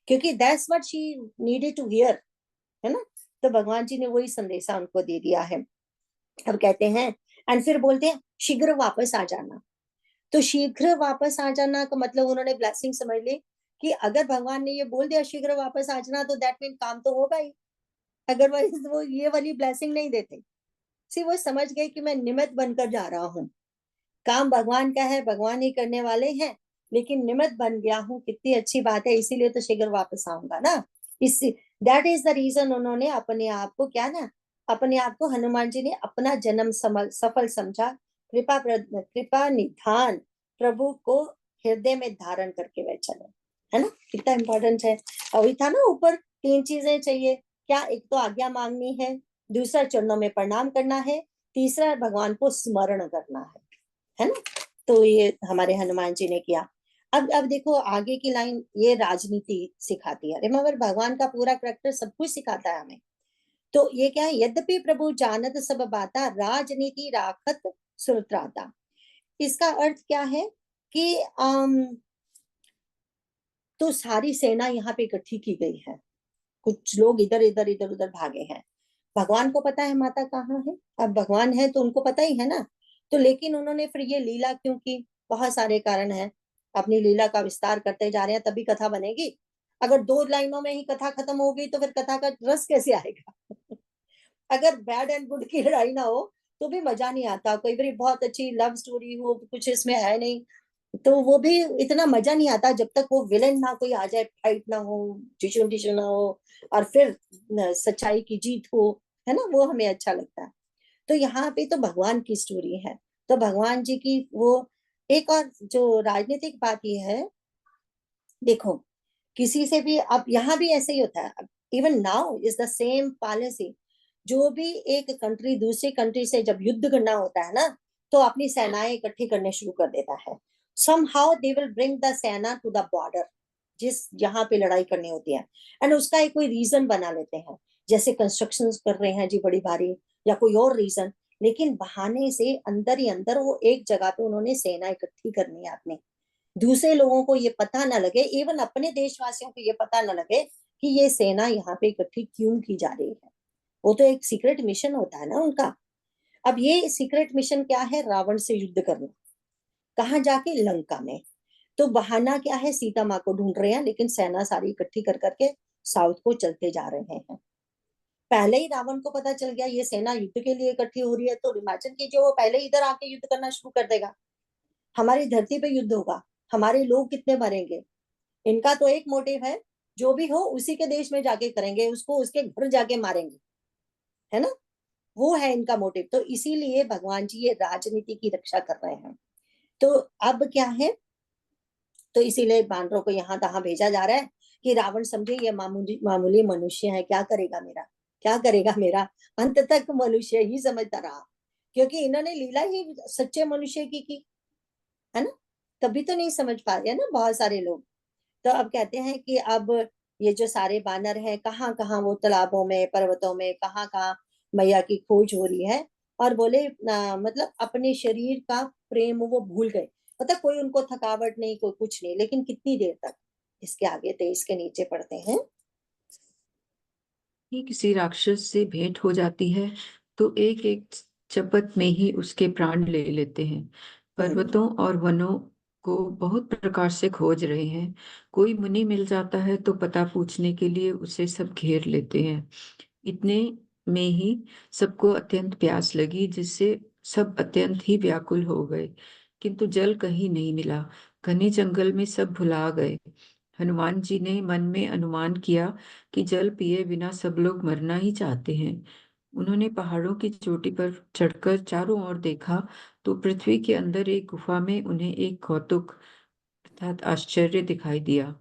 क्योंकि that's what she needed to hear, है ना। तो भगवान जी ने वही संदेशा उनको दे दिया है। अब कहते हैं एंड फिर बोलते हैं शीघ्र वापस आ जाना। तो शीघ्र वापस आ जाना का मतलब उन्होंने ब्लेसिंग समझ ली कि अगर भगवान ने ये बोल दिया शीघ्र वापस आ जाना, तो दैट मीन काम तो होगा ही। अदरवाइज वो ये वाली ब्लेसिंग नहीं देते। सी वो समझ गए कि मैं निमित्त बनकर जा रहा हूँ, काम भगवान का है, भगवान ही करने वाले हैं, लेकिन निमित्त बन गया हूँ, कितनी अच्छी बात है, इसीलिए तो शीघ्र वापस आऊंगा ना। इस दैट इज द रीजन उन्होंने अपने आप को क्या ना, अपने आप को हनुमान जी ने अपना जन्म सफल समझा। कृपा निधान प्रभु को हृदय में धारण करके वह चले, है ना। कितना इंपॉर्टेंट है। अभी था ना ऊपर 3 चीजें चाहिए, क्या, एक तो आज्ञा मांगनी है, दूसरा चरणों में प्रणाम करना है, तीसरा भगवान को स्मरण करना है ना। तो ये हमारे हनुमान जी ने किया। अब देखो आगे की लाइन, ये राजनीति सिखाती है। रिमेंबर भगवान का पूरा करेक्टर सब कुछ सिखाता है हमें। तो ये क्या है, यद्यपि प्रभु जानत सब बाता, राजनीति राखत सुरत्राता। इसका अर्थ क्या है कि तो सारी सेना यहाँ पे इकट्ठी की गई है, कुछ लोग इधर इधर इधर उधर भागे हैं। भगवान को पता है माता कहाँ है, अब भगवान है तो उनको पता ही है ना। तो लेकिन उन्होंने फिर ये लीला क्यों की, बहुत सारे कारण हैं। अपनी लीला का विस्तार करते जा रहे हैं तभी कथा बनेगी। अगर 2 लाइनों में ही कथा खत्म हो गई तो फिर कथा का रस कैसे आएगा। अगर बैड एंड गुड की लड़ाई ना हो तो भी मजा नहीं आता। कोई भी बहुत अच्छी लव स्टोरी हो, कुछ इसमें है नहीं, तो वो भी इतना मजा नहीं आता जब तक वो विलेन ना कोई आ जाए, फाइट ना हो, टिशू टिशू ना हो, और फिर सच्चाई की जीत हो, है ना, वो हमें अच्छा लगता है। तो यहाँ पे तो भगवान की स्टोरी है, तो भगवान जी की वो एक और जो राजनीतिक बात ये है, देखो किसी से भी, अब यहाँ भी ऐसे ही होता है, even now is the same policy. जो भी एक कंट्री दूसरी कंट्री से जब युद्ध करना होता है ना, तो अपनी सेनाएं इकट्ठी करने शुरू कर देता है। somehow they will bring the सेना टू द बॉर्डर, जिस जहां पे लड़ाई करनी होती है, एंड उसका एक कोई रीजन बना लेते हैं, जैसे कंस्ट्रक्शंस कर रहे हैं जी बड़ी भारी, या कोई और रीजन। लेकिन बहाने से अंदर ही अंदर वो एक जगह पे उन्होंने सेना इकट्ठी करनी है अपनी, दूसरे लोगों को ये पता ना लगे, इवन अपने देशवासियों को ये पता ना लगे कि ये सेना यहाँ पे इकट्ठी क्यों की जा रही है। वो तो एक सीक्रेट मिशन होता है ना उनका। अब ये सीक्रेट मिशन क्या है, रावण से युद्ध करना, कहाँ जाके, लंका में। तो बहाना क्या है, सीता माँ को ढूंढ रहे हैं, लेकिन सेना सारी इकट्ठी कर करके साउथ को चलते जा रहे हैं। पहले ही रावण को पता चल गया ये सेना युद्ध के लिए इकट्ठी हो रही है, तो इमेजिन कीजिए वो पहले इधर आके युद्ध करना शुरू कर देगा, हमारी धरती पे युद्ध होगा, हमारे लोग कितने मरेंगे। इनका तो एक मोटिव है, जो भी हो उसी के देश में जाके करेंगे, उसको उसके घर जाके मारेंगे, है ना, वो है इनका मोटिव। तो इसीलिए भगवान जी ये राजनीति की रक्षा कर रहे हैं। तो अब क्या है, तो इसीलिए बानरों को यहाँ तहाँ भेजा जा रहा है कि रावण समझे ये मामूली मामूली मनुष्य है, क्या करेगा मेरा, क्या करेगा मेरा। अंत तक मनुष्य ही समझता रहा, क्योंकि इन्होंने लीला ही सच्चे मनुष्य की, है ना। तभी तो नहीं समझ पा रहे हैं ना बहुत सारे लोग। तो अब कहते हैं कि अब ये जो सारे बानर हैं, कहाँ कहाँ वो तालाबों में, पर्वतों में, कहाँ कहाँ मैया की खोज हो रही है। और बोले मतलब अपने शरीर का प्रेम वो भूल गए, मतलब कोई उनको थकावट नहीं, कोई कुछ नहीं, लेकिन कितनी देर तक। इसके आगे 23 के नीचे पढ़ते हैं। ही किसी राक्षस से भेंट हो जाती है तो एक एक झपट में ही उसके प्राण ले लेते हैं। पर्वतों और वनों को बहुत प्रकार से खोज रहे हैं। कोई मुनि मिल जाता है तो पता पूछने के लिए उसे सब घेर लेते हैं। इतने में ही सबको अत्यंत प्यास लगी, जिससे सब अत्यंत ही व्याकुल हो गए, किंतु जल कहीं नहीं मिला। घने जंगल में सब भुला गए। हनुमान जी ने मन में अनुमान किया कि जल पिए बिना सब लोग मरना ही चाहते हैं। उन्होंने पहाड़ों की चोटी पर चढ़कर चारों ओर देखा तो पृथ्वी के अंदर एक गुफा में उन्हें एक कौतुक अर्थात आश्चर्य दिखाई दिया।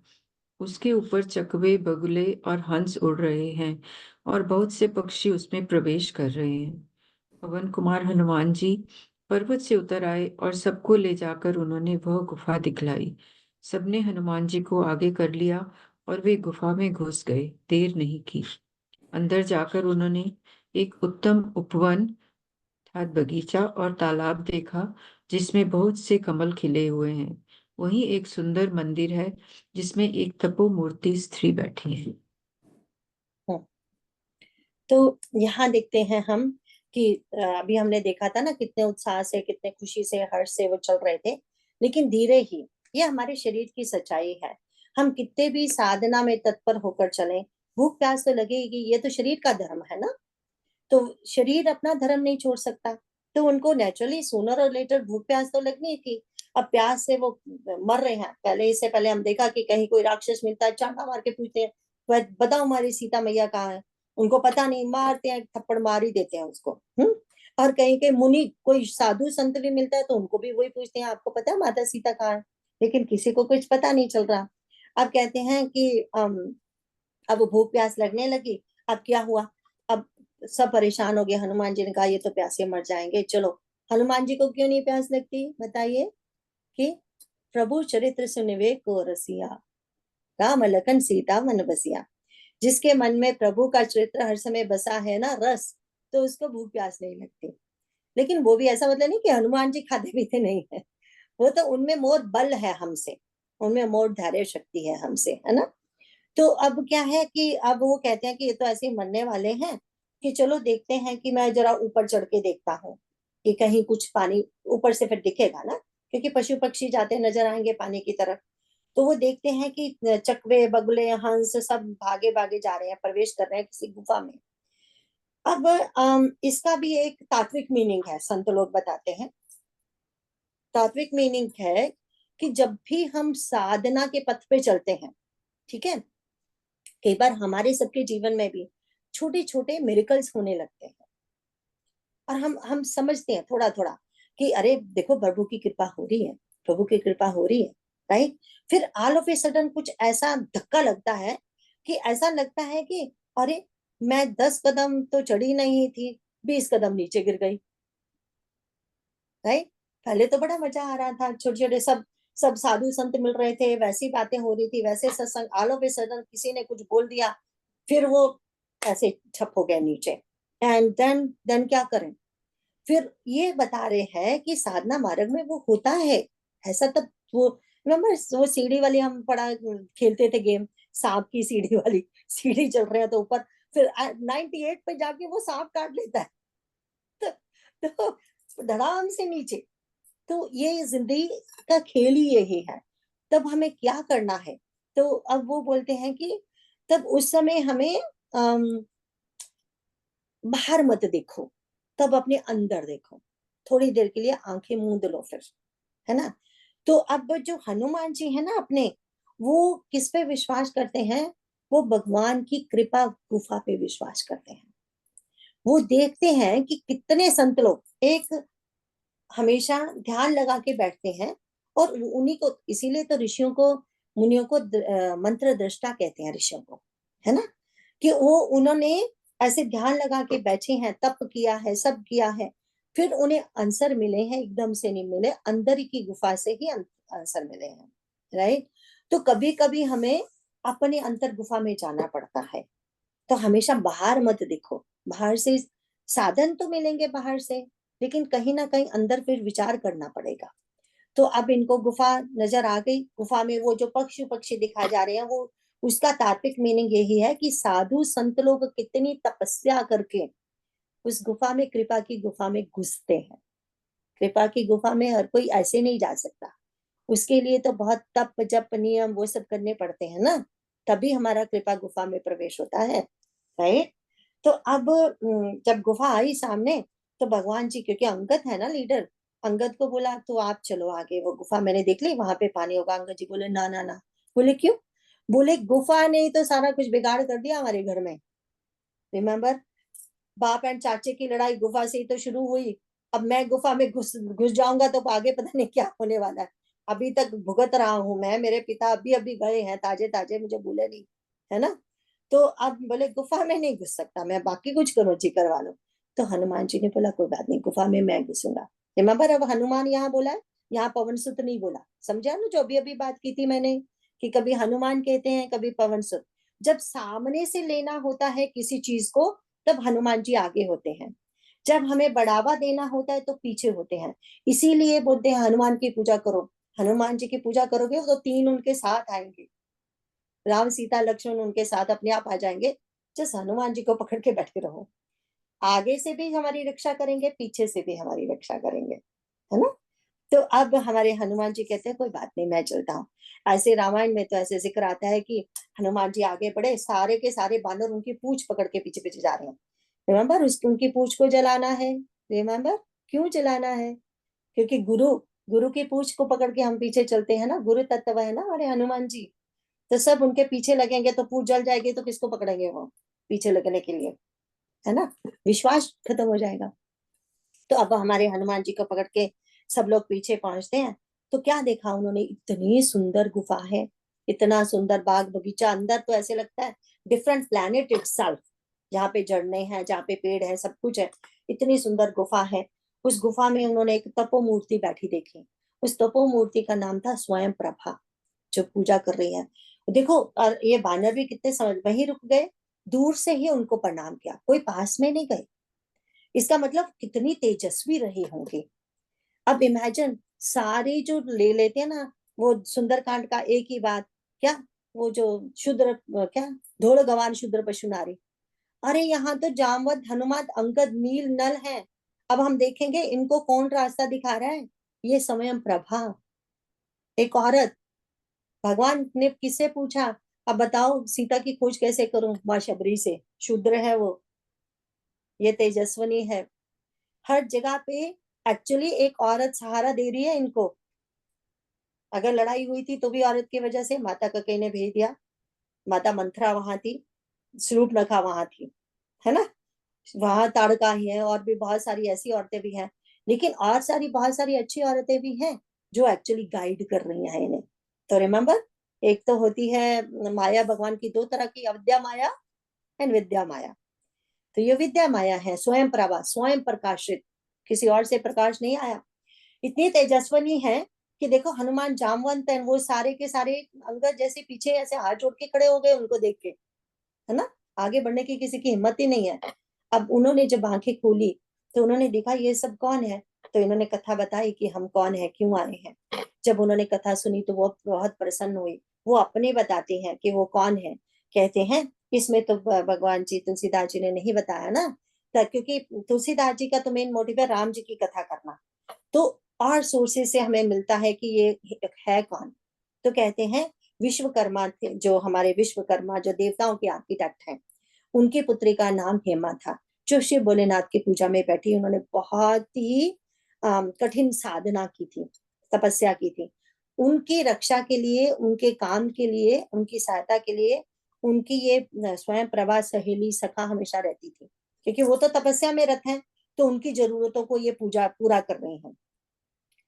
उसके ऊपर चकवे, बगुले और हंस उड़ रहे हैं और बहुत से पक्षी उसमें प्रवेश कर रहे हैं। पवन कुमार हनुमान जी पर्वत से उतर आए और सबको ले जाकर उन्होंने वह गुफा दिखलाई। सबने हनुमान जी को आगे कर लिया और वे गुफा में घुस गए। देर नहीं की। अंदर जाकर उन्होंने एक उत्तम उपवन अर्थात बगीचा और तालाब देखा, जिसमें बहुत से कमल खिले हुए हैं। वहीं एक सुंदर मंदिर है, जिसमें एक तपोमूर्ति स्त्री बैठी है। हम्म, तो यहाँ देखते हैं हम कि अभी हमने देखा था ना कितने उत्साह से, कितने खुशी से, हर्ष से वो चल रहे थे, लेकिन धीरे ही। ये हमारे शरीर की सच्चाई है। हम कितने भी साधना में तत्पर होकर चलें, भूख प्यास तो लगेगी, ये तो शरीर का धर्म है ना। तो शरीर अपना धर्म नहीं छोड़ सकता, तो उनको नेचुरली सूनर और लेटर भूख प्यास तो लगनी थी। अब प्यास से वो मर रहे हैं। पहले, इससे पहले हम देखा कि कहीं कोई राक्षस मिलता है, चांटा मार के पूछते हैं बताओ हमारी सीता मैया कहाँ है। उनको पता नहीं, मारते हैं, थप्पड़ मार ही देते हैं उसको। और कहीं के मुनि, कोई साधु संत भी मिलता है तो उनको भी वही पूछते हैं, आपको पता है माता सीता कहाँ है। लेकिन किसी को कुछ पता नहीं चल रहा। अब कहते हैं कि अब भूख प्यास लगने लगी। अब क्या हुआ, अब सब परेशान हो गए। हनुमान जी ने कहा ये तो प्यासे मर जाएंगे, चलो। हनुमान जी को क्यों नहीं प्यास लगती बताइए? कि प्रभु चरित्र सुनिवे को रसिया, राम लखन सीता मन बसिया। जिसके मन में प्रभु का चरित्र हर समय बसा है ना, रस, तो उसको भूख प्यास नहीं लगती। लेकिन वो भी ऐसा मतलब नहीं कि हनुमान जी खाते पीते नहीं है। वो तो उनमें मोर बल है हमसे, उनमें मोर धैर्य शक्ति है हमसे, है ना। तो अब क्या है कि अब वो कहते हैं कि ये तो ऐसे ही मरने वाले हैं, कि चलो देखते हैं कि मैं जरा ऊपर चढ़ के देखता हूँ कि कहीं कुछ पानी ऊपर से फिर दिखेगा ना, क्योंकि पशु पक्षी जाते नजर आएंगे पानी की तरफ। तो वो देखते हैं कि चकवे, बगुले, हंस सब भागे भागे जा रहे हैं, प्रवेश कर रहे हैं किसी गुफा में। अब इसका भी एक तात्विक मीनिंग है, संत लोग बताते हैं। तात्विक मीनिंग है कि जब भी हम साधना के पथ पे चलते हैं, ठीक है, कई बार हमारे सबके जीवन में भी छोटे छोटे मिरेकल्स होने लगते हैं, और हम समझते हैं थोड़ा थोड़ा कि अरे देखो प्रभु की कृपा हो रही है, प्रभु की कृपा हो रही है, राइट। फिर ऑल ऑफ ए सडन कुछ ऐसा धक्का लगता है कि ऐसा लगता है कि अरे मैं 10 कदम तो चढ़ी नहीं थी, 20 कदम नीचे गिर गई, राइट। पहले तो बड़ा मजा आ रहा था, छोटे छोटे सब सब साधु संत मिल रहे थे, वैसी बातें हो रही थी, वैसे सत्संग, ऑल ऑफ ए सडन किसी ने कुछ बोल दिया, फिर वो ऐसे ठप हो गए नीचे। एंड देन क्या करें? फिर ये बता रहे हैं कि साधना मार्ग में वो होता है ऐसा। तब वो रिमेम्बर, वो सीढ़ी वाली हम पढ़ा खेलते थे गेम, सांप की सीढ़ी वाली, सीढ़ी चल रहे हैं तो ऊपर, फिर 98 पे जाके वो सांप काट लेता है, तो धड़ाम से नीचे। तो ये जिंदगी का खेल ही यही है। तब हमें क्या करना है? तो अब वो बोलते हैं कि तब उस समय हमें बाहर मत देखो, तब अपने अंदर देखो, थोड़ी देर के लिए आंखें मूंद लो फिर, है ना। तो अब जो हनुमान जी है ना अपने, वो किस पे विश्वास करते हैं? वो भगवान की कृपा गुफा पे विश्वास करते हैं। वो देखते हैं कि कितने संत लोग एक हमेशा ध्यान लगा के बैठते हैं, और उन्हीं को, इसीलिए तो ऋषियों को, मुनियों को मंत्र दृष्टा कहते हैं, ऋषियों को, है ना। कि वो उन्होंने ऐसे ध्यान लगा के बैठे हैं, तप किया है, सब किया है, फिर उन्हें आंसर मिले हैं, एकदम से नहीं मिले, अंदर की गुफा से ही आंसर मिले हैं, राइट। तो कभी कभी हमें अपने अंतर गुफा में जाना पड़ता है। तो हमेशा बाहर मत देखो, बाहर से साधन तो मिलेंगे बाहर से, लेकिन कहीं ना कहीं अंदर फिर विचार करना पड़ेगा। तो अब इनको गुफा नजर आ गई, गुफा में वो जो पक्षी पक्षी दिखाए जा रहे हैं, वो उसका तात्विक मीनिंग यही है कि साधु संत लोग कितनी तपस्या करके उस गुफा में, कृपा की गुफा में घुसते हैं। कृपा की गुफा में हर कोई ऐसे नहीं जा सकता, उसके लिए तो बहुत तप जप नियम वो सब करने पड़ते हैं ना, तभी हमारा कृपा गुफा में प्रवेश होता है, राइट। तो अब जब गुफा आई सामने, तो भगवान जी, क्योंकि अंगद है ना लीडर, अंगद को बोला तो आप चलो आगे, वो गुफा मैंने देख ली, वहां पे पानी होगा। अंगद जी बोले ना ना ना। बोले क्यों? बोले गुफा ने ही तो सारा कुछ बिगाड़ कर दिया हमारे घर में। रिमेम्बर, बाप एंड चाचे की लड़ाई गुफा से ही तो शुरू हुई। अब मैं गुफा में घुस घुस जाऊंगा तो आगे पता नहीं क्या होने वाला है। अभी तक भुगत रहा हूं मैं, मेरे पिता अभी अभी गए हैं ताजे ताजे, मुझे भूले नहीं, है ना। तो अब बोले गुफा में नहीं घुस सकता मैं, बाकी कुछ करो जी, करवा लो। तो हनुमान जी ने बोला कोई बात नहीं, गुफा में मैं घुसूंगा। रिमेम्बर, अब हनुमान यहाँ बोला है, यहाँ पवन सुत नहीं बोला। समझा ना, जो अभी अभी बात की थी मैंने, कि कभी हनुमान कहते हैं कभी पवन सुत। जब सामने से लेना होता है किसी चीज को, तब हनुमान जी आगे होते हैं। जब हमें बढ़ावा देना होता है तो पीछे होते हैं। इसीलिए बोलते हैं हनुमान की पूजा करो। हनुमान जी की पूजा करोगे तो 3 उनके साथ आएंगे, राम सीता लक्ष्मण उनके साथ अपने आप आ जाएंगे। जस्ट हनुमान जी को पकड़ के बैठे रहो, आगे से भी हमारी रक्षा करेंगे, पीछे से भी हमारी रक्षा करेंगे, है ना। तो अब हमारे हनुमान जी कहते हैं कोई बात नहीं, मैं चलता हूँ। ऐसे रामायण में तो ऐसे जिक्र आता है कि हनुमान जी आगे बढ़े, सारे के सारे बानर उनकी पूंछ पकड़ के पीछे पीछे जा रहे हैं। रिमेम्बर, उसकी उनकी पूंछ को जलाना है। रिमेम्बर, क्यों जलाना है? क्योंकि गुरु गुरु की पूंछ को पकड़ के हम पीछे चलते हैं ना, गुरु तत्व है ना हमारे हनुमान जी। तो सब उनके पीछे लगेंगे तो पूंछ जल जाएगी, तो किसको पकड़ेंगे वो पीछे लगने के लिए, है ना। विश्वास खत्म हो जाएगा। तो अब हमारे हनुमान जी को पकड़ के सब लोग पीछे पहुंचते हैं। तो क्या देखा उन्होंने, इतनी सुंदर गुफा है, इतना सुंदर बाग बगीचा, अंदर तो ऐसे लगता है डिफरेंट प्लैनेट इटसेल्फ, जहाँ पे झरने हैं, जहाँ पे पेड़ है, सब कुछ है। इतनी सुंदर गुफा है। उस गुफा में उन्होंने एक तपो मूर्ति बैठी देखी। उस तपो मूर्ति का नाम था स्वयं प्रभा, जो पूजा कर रही है। देखो, और ये बानर भी कितने समझ, वहीं रुक गए, दूर से ही उनको प्रणाम किया, कोई पास में नहीं गए। इसका मतलब कितनी तेजस्वी रही होंगी। अब इमेजिन, सारे जो ले लेते हैं ना, वो सुंदरकांड का एक ही बात, क्या, वो जो शुद्र, क्या, धोल गवान शुद्र पशु नारी। अरे यहाँ तो जामवंत, हनुमान, अंगद, नील, नल है। अब हम देखेंगे इनको कौन रास्ता दिखा रहा है, ये स्वयं प्रभा, एक औरत। भगवान ने किससे पूछा, अब बताओ सीता की खोज कैसे करूं? माँ शबरी से, शूद्र है वो, ये तेजस्वनी है। हर जगह पे एक्चुअली एक औरत सहारा दे रही है इनको। अगर लड़ाई हुई थी तो भी औरत की वजह से, माता कैकेयी ने भेज दिया, माता मंथरा वहां थी, शूर्पणखा वहां थी, है ना। वहां ताड़का ही है, और भी बहुत सारी ऐसी औरतें भी हैं। लेकिन और सारी बहुत सारी अच्छी औरतें भी हैं जो एक्चुअली गाइड कर रही हैं इन्हें। तो रिमेम्बर, एक तो होती है माया, भगवान की 2 तरह की, अविद्या माया एंड विद्या माया। तो ये विद्या माया है, स्वयं प्रभा, स्वयं प्रकाशित, किसी और से प्रकाश नहीं आया। इतनी तेजस्वनी है कि देखो हनुमान, जामवंत है, वो सारे के सारे अंगद जैसे पीछे ऐसे हाथ जोड़ के खड़े हो गए उनको देख के, है ना। आगे बढ़ने की किसी की हिम्मत ही नहीं है। अब उन्होंने जब आंखें खोली तो उन्होंने देखा ये सब कौन है। तो इन्होंने कथा बताई कि हम कौन है, क्यों आए हैं। जब उन्होंने कथा सुनी तो वो बहुत प्रसन्न हुई। वो अपने बताते हैं कि वो कौन है। कहते हैं इसमें तो भगवान जी, तुलसीदास जी ने नहीं बताया ना, क्योंकि तुलसीदास जी का तो मेन मोटिव है राम जी की कथा करना। तो और सोर्सेस से हमें मिलता है कि ये है कौन। तो कहते हैं विश्वकर्मा, जो हमारे विश्वकर्मा जो देवताओं के आर्किटेक्ट हैं, उनकी पुत्री का नाम हेमा था, जो शिव भोलेनाथ की पूजा में बैठी। उन्होंने बहुत ही कठिन साधना की थी, तपस्या की थी। उनकी रक्षा के लिए, उनके काम के लिए, उनकी सहायता के लिए उनकी ये स्वयं प्रभा सहेली सखा हमेशा रहती थी, क्योंकि वो तो तपस्या में रत हैं, तो उनकी जरूरतों को ये पूजा पूरा कर रही हैं।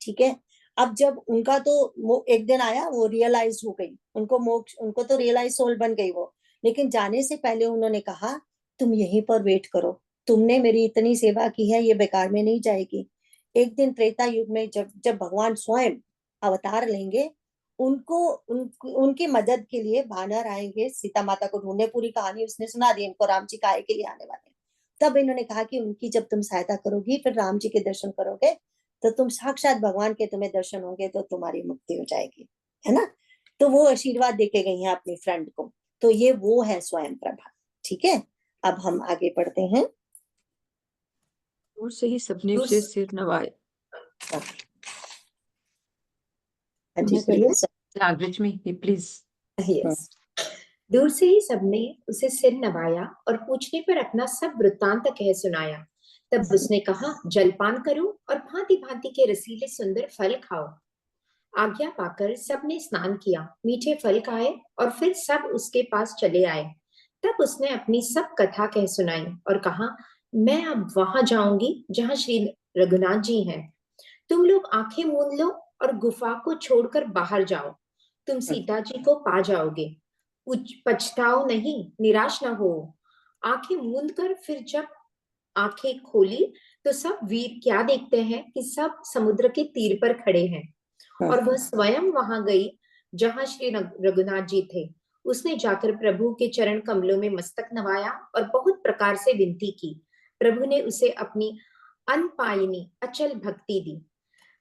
ठीक है। अब जब उनका तो एक दिन आया, वो रियलाइज हो गई, उनको मोक्ष, उनको तो रियलाइज सोल बन गई वो। लेकिन जाने से पहले उन्होंने कहा तुम यहीं पर वेट करो, तुमने मेरी इतनी सेवा की है, ये बेकार में नहीं जाएगी। एक दिन त्रेता युग में जब जब भगवान स्वयं अवतार लेंगे, उनकी मदद के लिए वानर आएंगे सीता माता को ढूंढने। पूरी कहानी उसने सुना दी इनको, राम जी काहे के लिए आने वाले हैं। तब इन्होंने कहा कि उनकी जब तुम सहायता करोगी, फिर राम जी के दर्शन करोगे, तो तुम साक्षात भगवान के तुम्हें दर्शन होंगे, तो तुम्हारी मुक्ति हो जाएगी, है ना। तो वो आशीर्वाद देके गई हैं अपनी फ्रेंड को। तो ये वो है स्वयं प्रभा। ठीक है, अब हम आगे बढ़ते हैं। दूर से ही सबने उसे सिर नवाया। हाँ जी, मैं करूँ? प्लीज। Rajlakshmi, please. यस। दूर से ही सबने उसे सिर नवाया और पूछने पर अपना सब वृत्तांत कह सुनाया। तब उसने कहा, जलपान करो और भांति भांति के रसीले सुंदर फल खाओ। आज्ञा पाकर सबने स्नान किया, मीठे फल खाए और फिर सब उसके पास चले आए। तब उसने अपनी सब कथा कह सुनाई और कहा, मैं अब वहां जाऊंगी जहां श्री रघुनाथ जी हैं। तुम लोग आंखें मूंद लो और गुफा को छोड़कर बाहर जाओ। तुम सीता जी को पा जाओगे। पछताओ नहीं, निराश न हो। आंखें मूंद कर फिर जब आंखें खोली तो सब वीर क्या देखते हैं कि सब समुद्र के तीर पर खड़े हैं और वह स्वयं वहां गई जहां श्री रघुनाथ जी थे। उसने जाकर प्रभु के चरण कमलों में मस्तक नवाया और बहुत प्रकार से विनती की। प्रभु ने उसे अपनी अनपायनी अचल भक्ति दी।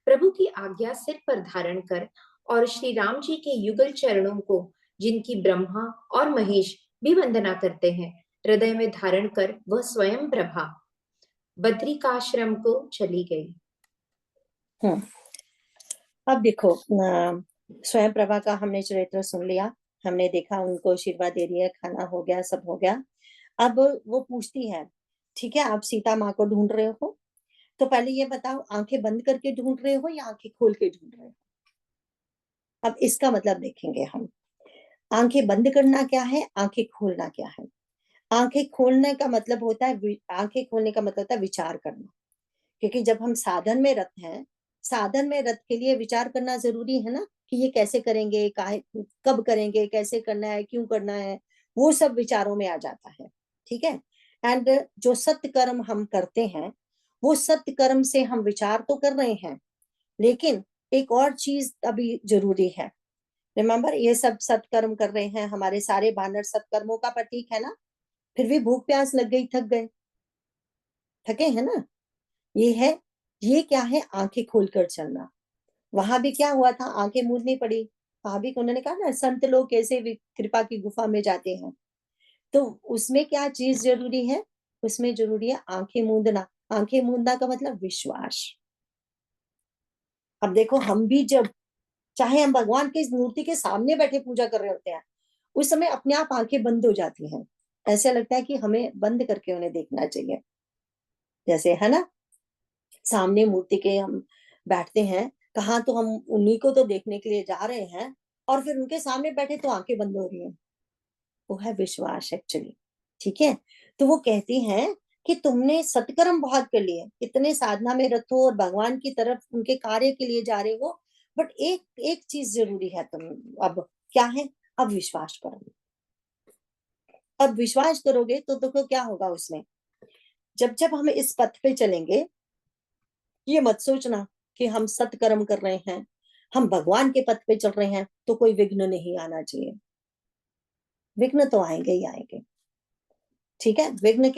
प्रभु की आज्ञा सिर पर धारण कर और श्री राम जी के युगल चरणों को, जिनकी ब्रह्मा और महेश भी वंदना करते हैं, हृदय में धारण कर वह स्वयं प्रभा बद्रिकाश्रम को चली गई। अब देखो, स्वयं प्रभा का हमने चरित्र सुन लिया, हमने देखा उनको आशीर्वाद दे रही है, खाना हो गया, सब हो गया। अब वो पूछती है, ठीक है आप सीता माँ को ढूंढ रहे हो, तो पहले ये बताओ आंखें बंद करके ढूंढ रहे हो या आंखें खोल के ढूंढ रहे हो? अब इसका मतलब देखेंगे हम। आंखें बंद करना क्या है, आंखें खोलना क्या है। आंखें खोलने का मतलब होता है, आंखें खोलने का मतलब होता है विचार करना। क्योंकि जब हम साधन में रत हैं, साधन में रत के लिए विचार करना जरूरी है ना, कि ये कैसे करेंगे, कब करेंगे, कैसे करना है, क्यों करना है, वो सब विचारों में आ जाता है। ठीक है। एंड जो सत्य कर्म हम करते हैं, वो सत्य कर्म से हम विचार तो कर रहे हैं, लेकिन एक और चीज अभी जरूरी है। रिमेम्बर, ये सब सत्कर्म कर रहे हैं, हमारे सारे बानर सत्कर्मों का प्रतीक है ना। फिर भी भूख प्यास लग गई, थक गए, थके हैं ना। ये है, ये क्या है, आंखें खोलकर चलना। वहां भी क्या हुआ था, आंखें मूंदनी पड़ी। वहां भी उन्होंने कहा ना, संत लोग कैसे कृपा की गुफा में जाते हैं। तो उसमें क्या चीज जरूरी है, उसमें जरूरी है आंखें मूंदना। आंखें मूंदना का मतलब विश्वास। अब देखो, हम भी जब, चाहे हम भगवान की मूर्ति के सामने बैठे पूजा कर रहे होते हैं, उस समय अपने आप आंखें बंद हो जाती हैं। ऐसा लगता है कि हमें बंद करके उन्हें देखना चाहिए, जैसे है ना, सामने मूर्ति के हम बैठते हैं, कहाँ तो हम उन्हीं को तो देखने के लिए जा रहे हैं, और फिर उनके सामने बैठे तो आंखें बंद हो रही हैं। वो है विश्वास एक्चुअली। ठीक है। तो वो कहती हैं कि तुमने सत्कर्म बहुत कर लिए, इतने साधना में रत हो और भगवान की तरफ उनके कार्य के लिए जा रहे हो, बट एक एक चीज जरूरी है, तुम अब क्या है, अब विश्वास करो। अब विश्वास करोगे तो देखो क्या होगा उसमें। जब जब हम इस पथ पे चलेंगे, ये मत सोचना कि हम सत्कर्म कर रहे हैं, हम भगवान के पथ पे चल रहे हैं तो कोई विघ्न नहीं आना चाहिए। विघ्न तो आएंगे ही आएंगे। ठीक है। विघ्नों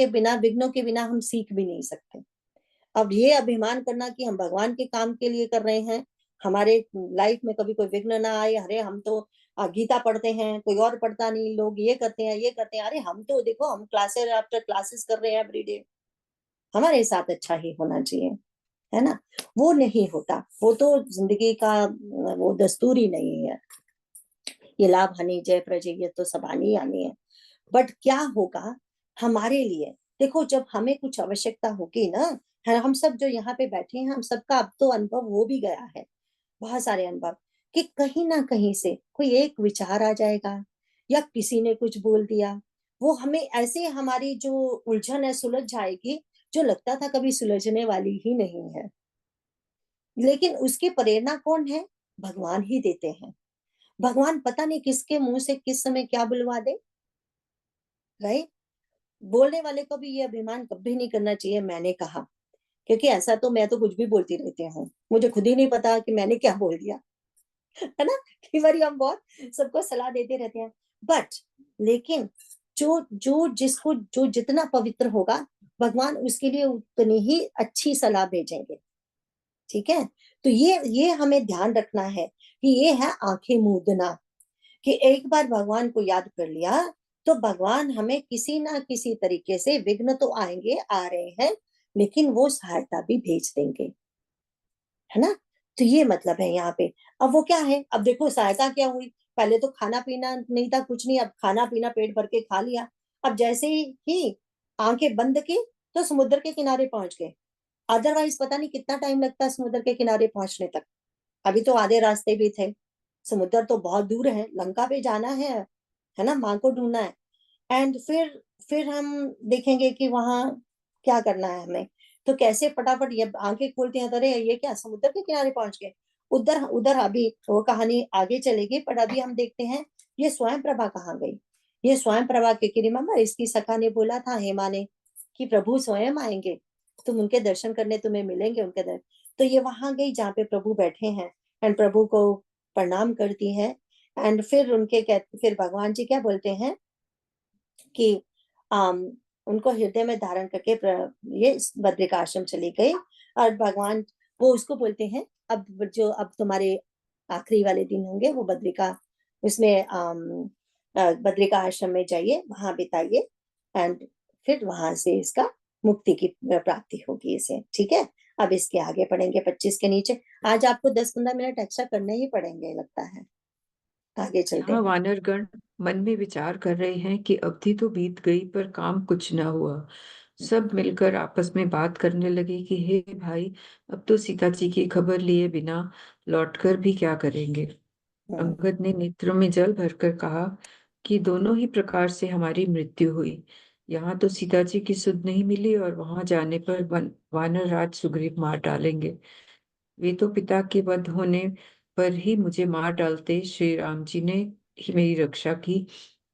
के बिना हम सीख भी नहीं सकते। अब ये अभिमान करना कि हम भगवान के काम के लिए कर रहे हैं, हमारे लाइफ में कभी कोई विघ्न ना आए, अरे हम तो गीता पढ़ते हैं, कोई और पढ़ता नहीं, लोग ये करते हैं, ये करते हैं, अरे हम तो देखो, हम क्लासेस आफ्टर क्लासेस कर रहे हैं एवरीडे, हमारे साथ अच्छा ही होना चाहिए, है ना। वो नहीं होता, वो तो जिंदगी का वो दस्तूर ही नहीं है। ये लाभ हानि जय प्रजय, ये तो सब आनी आनी है। बट क्या होगा हमारे लिए, देखो जब हमें कुछ आवश्यकता होगी ना, है, हम सब जो यहाँ पे बैठे हैं, हम सबका अब तो अनुभव हो भी गया है, बहुत सारे अनुभव, कि कहीं ना कहीं से कोई एक विचार आ जाएगा, या किसी ने कुछ बोल दिया, वो हमें ऐसे, हमारी जो उलझन है सुलझ जाएगी, जो लगता था कभी सुलझने वाली ही नहीं है। लेकिन उसकी प्रेरणा कौन है, भगवान ही देते हैं। भगवान पता नहीं किसके मुंह से किस समय क्या बुलवा दे, राइट। बोलने वाले को भी ये अभिमान कभी नहीं करना चाहिए मैंने कहा, क्योंकि ऐसा तो मैं तो कुछ भी बोलती रहती हूँ, मुझे खुद ही नहीं पता कि मैंने क्या बोल दिया, है ना। कई बार हम बहुत सबको सलाह देते रहते हैं, बट लेकिन जो जो जिसको जो जितना पवित्र होगा, भगवान उसके लिए उतनी ही अच्छी सलाह भेजेंगे। ठीक है। तो ये हमें ध्यान रखना है कि ये है आंखें मूंदना, कि एक बार भगवान को याद कर लिया तो भगवान हमें किसी ना किसी तरीके से, विघ्न तो आएंगे, आ रहे हैं, लेकिन वो सहायता भी भेज देंगे, है ना। तो ये मतलब है यहाँ पे। अब वो क्या है, अब देखो सहायता क्या हुई, पहले तो खाना पीना नहीं था, कुछ नहीं, अब खाना पीना पेट भर के खा लिया। अब जैसे ही आंखें बंद की तो समुद्र के किनारे पहुंच गए। अदरवाइज पता नहीं कितना टाइम लगता है समुद्र के किनारे पहुंचने तक। अभी तो आधे रास्ते भी थे, समुद्र तो बहुत दूर है, लंका पे जाना है ना, माँ को ढूंढना है। एंड फिर हम देखेंगे कि वहां क्या करना है हमें। तो कैसे फटाफट ये आंखें खोलते हैं, तो अरे ये क्या, समुद्र के किनारे पहुंच गए। उधर उधर अभी वो कहानी आगे चलेगी, पर अभी हम देखते हैं ये स्वयं प्रभा कहाँ गई। ये स्वयं प्रभा, क्योंकि रिमेम्बर इसकी सखा ने बोला था, हेमा ने, कि प्रभु स्वयं आएंगे, तुम उनके दर्शन करने तुम्हें मिलेंगे उनके दर्शन। तो ये वहां गई जहाँ पे प्रभु बैठे हैं, एंड प्रभु को प्रणाम करती है। एंड फिर भगवान जी क्या बोलते हैं कि आम, उनको हृदय में धारण करके ये बद्रिकाश्रम चली गई। और भगवान वो उसको बोलते हैं, अब तुम्हारे आखिरी वाले दिन होंगे वो बद्रिका, उसमें बद्रिका आश्रम में जाइए, वहां बिताइए, एंड फिर वहां से इसका मुक्ति की प्राप्ति होगी इसे। ठीक है, अब इसके आगे पढ़ेंगे 25 के नीचे। आज आपको 10-15 मिनट एक्स्ट्रा करने ही पड़ेंगे लगता है, आगे चलते यहाँ हैं। वानरगण मन में विचार कर रहे हैं कि अवधि तो बीत गई पर काम कुछ न हुआ। सब मिलकर आपस में बात करने लगे कि हे भाई, अब तो सीता जी की खबर लिए बिना लौटकर भी क्या करेंगे। अंगद ने नेत्रों में जल भरकर कहा कि दोनों ही प्रकार से हमारी मृत्यु हुई। यहाँ तो सीता जी की सुध नहीं मिली और वहां जाने पर वानर राज सुग्रीव मार डालेंगे। वे तो पिता के वध होने पर ही मुझे मार डालते, श्री राम जी ने ही मेरी रक्षा की,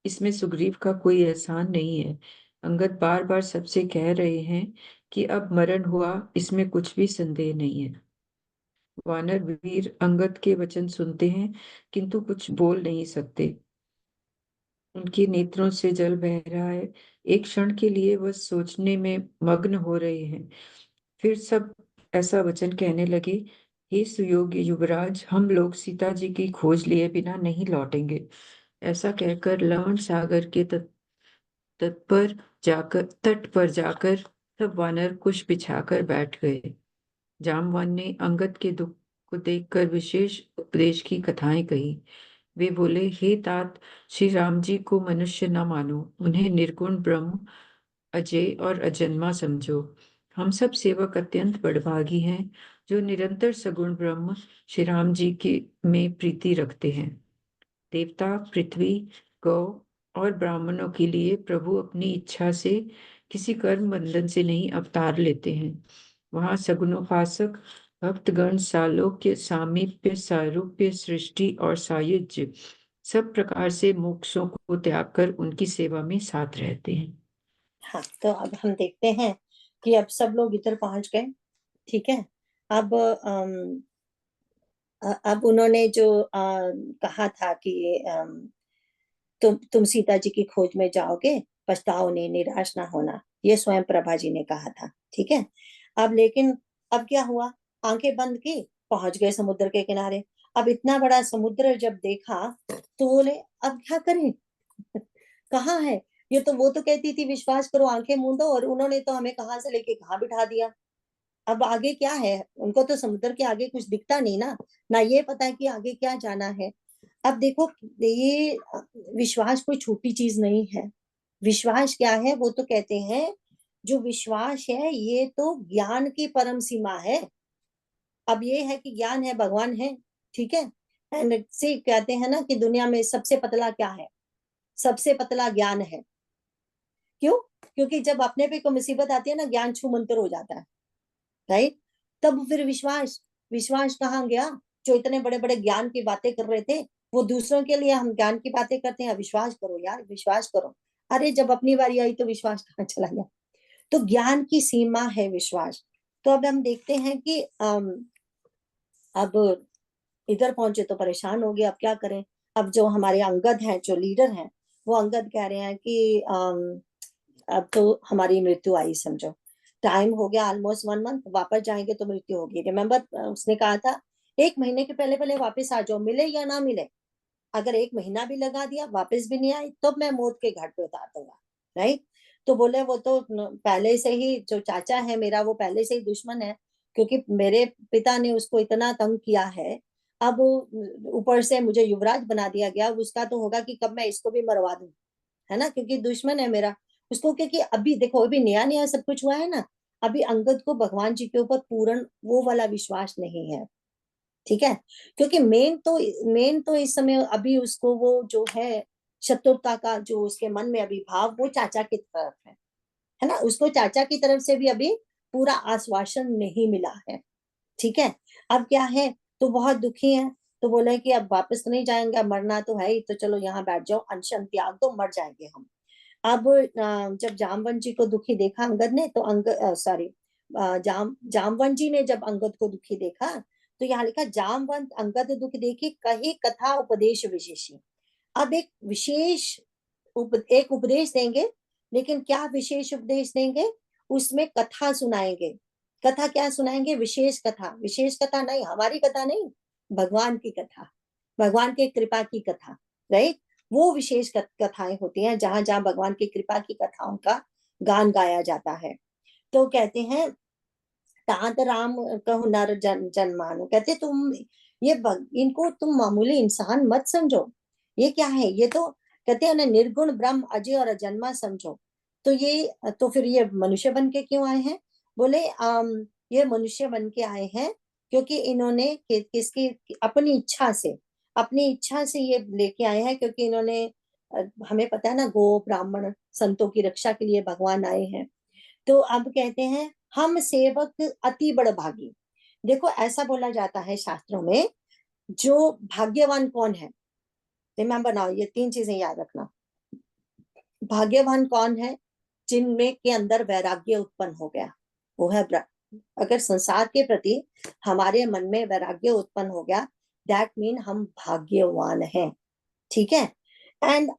इसमें सुग्रीव का कोई एहसान नहीं है। अंगद बार बार सबसे कह रहे हैं कि अब मरण हुआ, इसमें कुछ भी संदेह नहीं है। वानर वीर अंगद के वचन सुनते हैं किंतु कुछ बोल नहीं सकते। उनके नेत्रों से जल बह रहा है। एक क्षण के लिए वह सोचने में मग्न हो रहे हैं, फिर सब ऐसा वचन कहने लगे, हे सुयोग्य युवराज, हम लोग सीता जी की खोज लिए बिना नहीं लौटेंगे। ऐसा कहकर लवण सागर के तट पर जाकर सब वानर कुश बिछाकर बैठ गए। जामवान ने अंगद के दुख को देखकर विशेष उपदेश की कथाएं कही। वे बोले, हे तात, श्री राम जी को मनुष्य न मानो, उन्हें निर्गुण ब्रह्म, अजय और अजन्मा समझो। हम सब सेवक अत्यंत बड़भागी हैं जो निरंतर सगुण ब्रह्म श्री राम जी के में प्रीति रखते हैं। देवता, पृथ्वी, गौ और ब्राह्मणों के लिए प्रभु अपनी इच्छा से किसी कर्म बंधन से नहीं अवतार लेते हैं। वहाँ सगुणोपासक भक्तगण सालोक्य, सामीप्य, सारूप्य, सृष्टि और सायुज्य सब प्रकार से मोक्षों को त्याग कर उनकी सेवा में साथ रहते हैं। हाँ, तो अब हम देखते हैं कि अब सब लोग इधर पहुंच गए। ठीक है, अब अब उन्होंने जो कहा था कि तुम सीता जी की खोज में जाओगे, पछताओ नहीं, निराश ना होना, ये स्वयं प्रभा जी ने कहा था। ठीक है, अब लेकिन अब क्या हुआ, आंखें बंद की, पहुंच गए समुद्र के किनारे। अब इतना बड़ा समुद्र जब देखा तो बोले अब क्या करें कहाँ है ये, तो वो तो कहती थी विश्वास करो, आंखें मूंदो, और उन्होंने तो हमें कहाँ से लेके कहाँ बिठा दिया। अब आगे क्या है, उनको तो समुद्र के आगे कुछ दिखता नहीं ना, ना ये पता है कि आगे क्या जाना है। अब देखो, ये विश्वास कोई छोटी चीज नहीं है। विश्वास क्या है, वो तो कहते हैं जो विश्वास है ये तो ज्ञान की परम सीमा है। अब ये है कि ज्ञान है, भगवान है। ठीक है, एंड से कहते हैं ना कि दुनिया में सबसे पतला क्या है, सबसे पतला ज्ञान है। क्यों? क्योंकि जब अपने पे कोई मुसीबत आती है ना, ज्ञान छू मंतर हो जाता है, राइट। तब फिर विश्वास, विश्वास कहाँ गया? जो इतने बड़े बड़े ज्ञान की बातें कर रहे थे, वो दूसरों के लिए हम ज्ञान की बातें करते हैं, विश्वास करो यार, विश्वास करो। अरे जब अपनी बारी आई तो विश्वास कहाँ चला गया। तो ज्ञान की सीमा है विश्वास। तो अब हम देखते हैं कि अब इधर पहुंचे तो परेशान हो गए, अब क्या करें। अब जो हमारे अंगद हैं, जो लीडर हैं, वो अंगद कह रहे हैं कि अब तो हमारी मृत्यु आई, समझो टाइम हो गया ऑलमोस्ट 1 मंथ, वापस जाएंगे तो मृत्यु होगी। रिमेम्बर उसने कहा था 1 महीने के पहले पहले वापस आ जाओ, मिले या ना मिले। अगर 1 महीना भी लगा दिया, वापस भी नहीं आई, तो मैं मौत के घाट पे उतार दूंगा, राइट। तो बोले वो तो पहले से ही, जो चाचा है मेरा, वो पहले से ही दुश्मन है, क्योंकि मेरे पिता ने उसको इतना तंग किया है। अब ऊपर से मुझे युवराज बना दिया गया, उसका तो होगा कि कब मैं इसको भी मरवा दूं, है ना, क्योंकि दुश्मन है मेरा उसको। क्योंकि अभी देखो अभी नया नया सब कुछ हुआ है ना, अभी अंगद को भगवान जी के ऊपर पूर्ण वो वाला विश्वास नहीं है, ठीक है। क्योंकि मेन तो इस समय अभी उसको वो जो है शत्रुता का जो उसके मन में अभी भाव वो चाचा की तरफ है ना, उसको चाचा की तरफ से भी अभी पूरा आश्वासन नहीं मिला है, ठीक है। अब क्या है, तो बहुत दुखी है, तो बोले कि अब वापस तो नहीं जाएंगे, मरना तो है ही, तो चलो यहाँ बैठ जाओ, अनशन त्याग दो, मर जाएंगे हम। अब जब जामवंत जी को दुखी देखा अंगद ने, तो जामवंत जी ने जब अंगद को दुखी देखा, तो यहाँ लिखा जामवंत अंगद दुख देखी कही कथा उपदेश विशेषी। अब एक विशेष एक उपदेश देंगे, लेकिन क्या विशेष उपदेश देंगे, उसमें कथा सुनाएंगे। कथा क्या सुनाएंगे, विशेष कथा। विशेष कथा नहीं, हमारी कथा नहीं, भगवान की कथा, भगवान के कृपा की कथा, राइट। वो विशेष कथाएं होती हैं जहां जहां भगवान की कृपा की कथाओं का गान गाया जाता है। तो कहते हैं तात राम कहु नर जन मानो, कहते तुम इनको तुम मामूली इंसान मत समझो, ये क्या है, ये तो कहते हैं ना निर्गुण ब्रह्म अजय और अजन्मा समझो। तो ये तो फिर ये मनुष्य बन के क्यों आए हैं, बोले ये मनुष्य बन के आए हैं क्योंकि इन्होंने किसकी अपनी इच्छा से ये लेके आए हैं, क्योंकि इन्होंने हमें पता है ना गो ब्राह्मण संतों की रक्षा के लिए भगवान आए हैं। तो अब कहते हैं हम सेवक अति बड़भागी। देखो ऐसा बोला जाता है शास्त्रों में, जो भाग्यवान कौन है, रिमेम्बर नाउ, ये 3 चीजें याद रखना। भाग्यवान कौन है, जिनमें के अंदर वैराग्य उत्पन्न हो गया, वो है अगर संसार के प्रति हमारे मन में वैराग्य उत्पन्न हो गया, दैट मीन हम भाग्यवान हैं, ठीक है। एंड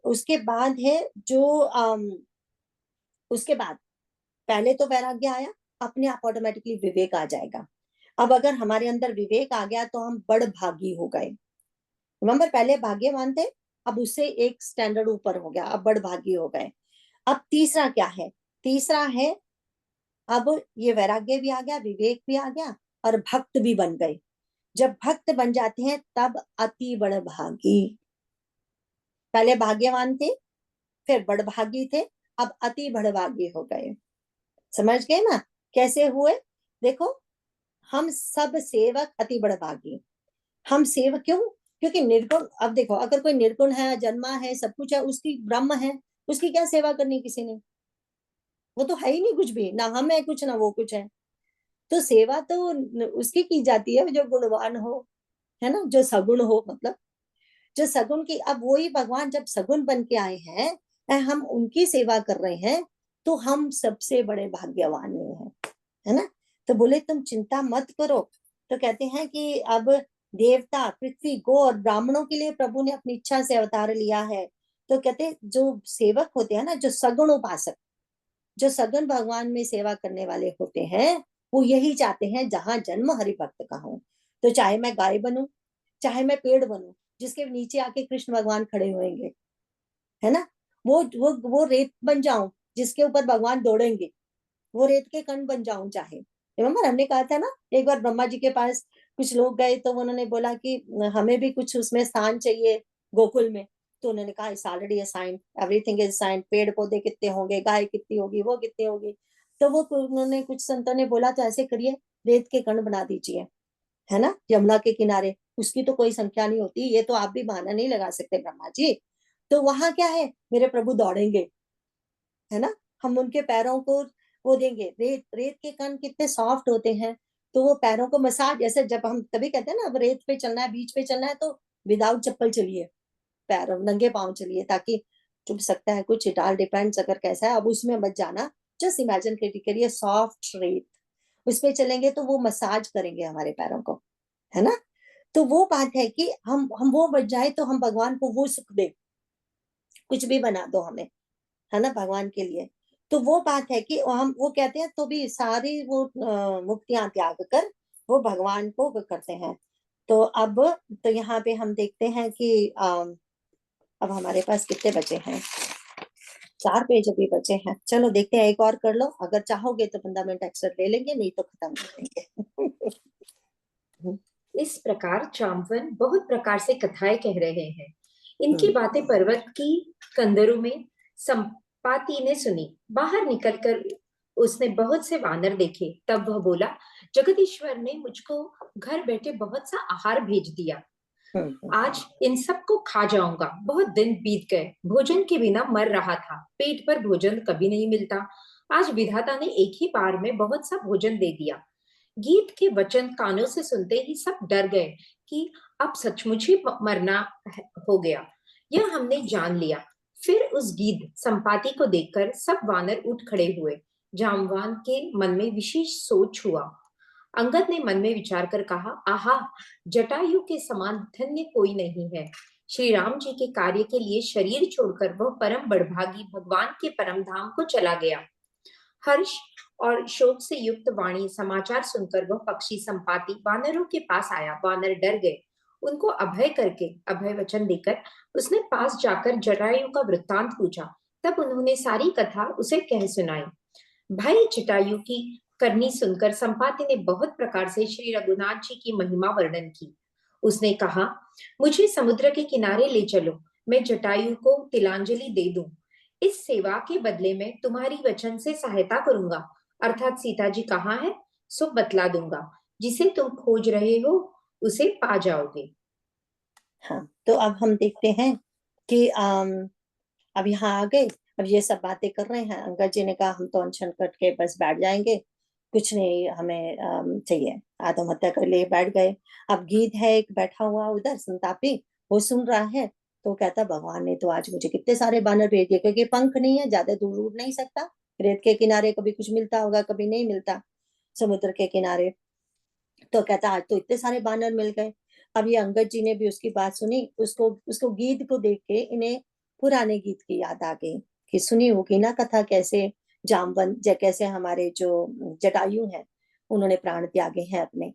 उसके बाद है जो उसके बाद पहले तो वैराग्य आया, अपने आप ऑटोमेटिकली विवेक आ जाएगा। अब अगर हमारे अंदर विवेक आ गया तो हम बड़ भागी हो गए। रिमेम्बर पहले भाग्यवान थे, अब उससे एक स्टैंडर्ड ऊपर हो गया, अब बड़ भागी हो गए। अब तीसरा क्या है, तीसरा है अब ये वैराग्य भी आ गया, विवेक भी आ गया और भक्त भी बन गए। जब भक्त बन जाते हैं तब अति बड़ भागी। पहले भाग्यवान थे, फिर बड़भागी थे, अब अति बड़भागी हो गए। समझ गए ना कैसे हुए, देखो हम सब सेवक अति बड़भागी। हम सेवक क्यों, क्योंकि निर्गुण, अब देखो अगर कोई निर्गुण है, जन्मा है, सब कुछ है, उसकी ब्रह्म है, उसकी क्या सेवा करनी किसी ने, वो तो है ही नहीं कुछ भी, ना हम है कुछ ना वो कुछ है। तो सेवा तो उसकी की जाती है जो गुणवान हो, है ना, जो सगुण हो, मतलब जो सगुण की। अब वही भगवान जब सगुण बन के आए हैं, हम उनकी सेवा कर रहे हैं, तो हम सबसे बड़े भाग्यवान हैं, है ना। तो बोले तुम चिंता मत करो। तो कहते हैं कि अब देवता पृथ्वी गो और ब्राह्मणों के लिए प्रभु ने अपनी इच्छा से अवतार लिया है। तो कहते जो सेवक होते हैं ना, जो सगुण उपासक, जो सगुण भगवान में सेवा करने वाले होते हैं, वो यही चाहते हैं जहां जन्म हरि भक्त का हो। तो चाहे मैं गाय बनूं, चाहे मैं पेड़ बनूं, जिसके नीचे आके कृष्ण भगवान खड़े होंगे, है ना, वो रेत बन जाऊं जिसके ऊपर भगवान दौड़ेंगे, वो रेत के कण बन जाऊं चाहे। रिमेम्बर हमने कहा था ना, एक बार ब्रह्मा जी के पास कुछ लोग गए, तो उन्होंने बोला कि हमें भी कुछ उसमें स्थान चाहिए गोकुल में। तो उन्होंने कहा it's already assigned, everything is assigned, पेड़ पौधे कितने होंगे, गाय कितनी होगी, वो कितनी होगी। तो वो उन्होंने कुछ संतों ने बोला तो ऐसे करिए, रेत के कण बना दीजिए, है ना, यमुना के किनारे। उसकी तो कोई संख्या नहीं होती, ये तो आप भी बहाना नहीं लगा सकते ब्रह्मा जी। तो वहां क्या है, मेरे प्रभु दौड़ेंगे, है ना, हम उनके पैरों को वो देंगे, रेत रेत के कण कितने सॉफ्ट होते हैं, तो वो पैरों को मसाज, जैसे जब हम तभी कहते हैं ना अब रेत पे चलना है, बीच पे चलना है, तो विदाउट चप्पल चलिए, पैरों नंगे पाँव चलिए, ताकि चुभ सकता है कुछ, इट ऑल डिपेंड्स अगर कैसा है, अब उसमें मत जाना। जस्ट इमेजिन करिए सॉफ्ट रेत, उस पे चलेंगे तो वो मसाज करेंगे हमारे पैरों को, है ना। तो वो बात है कि हम वो बच जाए तो हम भगवान को वो सुख दे, कुछ भी बना दो हमें, है ना, भगवान के लिए। तो वो बात है कि हम वो कहते हैं तो भी सारी वो मुक्तियां त्याग कर वो भगवान को वो करते हैं। तो अब तो यहाँ पे हम देखते हैं कि अब हमारे पास कितने बचे हैं, 4 पेज अभी बचे हैं। चलो देखते हैं, एक और कर लो, अगर चाहोगे तो 15 मिनट एक्स्ट्रा ले लेंगे, नहीं तो खत्म कर देंगे। इस प्रकार जाम्बवन बहुत प्रकार से कथाएं कह रहे हैं। इनकी बातें पर्वत की कंदरों में संपाति ने सुनी। बाहर निकलकर उसने बहुत से वानर देखे। तब वह बोला, जगदीश्वर ने मुझको घर बैठे बहुत सा आहार भेज दिया। आज इन सबको खा जाऊंगा। बहुत दिन बीत गए, भोजन के बिना मर रहा था। पेट पर भोजन कभी नहीं मिलता। आज विधाता ने एक ही बार में बहुत सा भोजन दे दिया। गीत के वचन कानों से सुनते ही सब डर गए कि अब सचमुच ही मरना हो गया। यह हमने जान लिया। फिर उस गिद्ध संपाति को देखकर सब वानर उठ खड़े हुए। जाम्बवान के मन में विशेष सोच हुआ। अंगद ने मन में विचार कर कहा, आहा, जटायु के समान धन्य कोई नहीं है। श्री राम जी के कार्य के लिए शरीर छोड़कर वह परम बड़भागी भगवान के परम धाम को चला गया। हर्ष और शोक से युक्त वाणी समाचार सुनकर वह पक्षी संपाति वानरों के पास आया। वानर डर गए। उनको अभय करके अभय वचन देकर उसने पास जाकर जटायु का वृत्तांत पूछा। तब उन्होंने सारी कथा उसे कह सुनाई। भाई जटायु की करनी सुनकर संपाति ने बहुत प्रकार से श्री रघुनाथ जी की महिमा वर्णन की। उसने कहा, मुझे समुद्र के किनारे ले चलो, मैं जटायु को तिलांजलि दे दूं। इस सेवा के बदले में तुम्हारी वचन से सहायता करूंगा, अर्थात सीता जी कहाँ है सो बतला दूंगा। जिसे तुम खोज रहे हो उसे पा जाओगे। हाँ, तो अब हम देखते हैं कि अब यहाँ आ गए। अब ये सब बातें कर रहे हैं। अंगद जी ने कहा, हम तो अनशन कट के बस बैठ जाएंगे, कुछ नहीं हमें चाहिए, आत्महत्या कर लिए बैठ गए। अब गीत है एक बैठा हुआ उधर संतापी, वो सुन रहा है। तो कहता, भगवान ने तो आज मुझे कितने सारे बानर भेज दिए, क्योंकि पंख नहीं है, ज्यादा दूर उड़ नहीं सकता। रेत के किनारे कभी कुछ मिलता होगा, कभी नहीं मिलता समुद्र के किनारे। तो कहता, आज तो इतने सारे बानर मिल गए। अब ये अंगद जी ने भी उसकी बात सुनी। उसको गीत को देख के इन्हें पुराने गीत की याद आ गई कि सुनी होगी ना कथा, कैसे जामवन कैसे हमारे जो जटायु हैं उन्होंने प्राण त्यागे हैं अपने।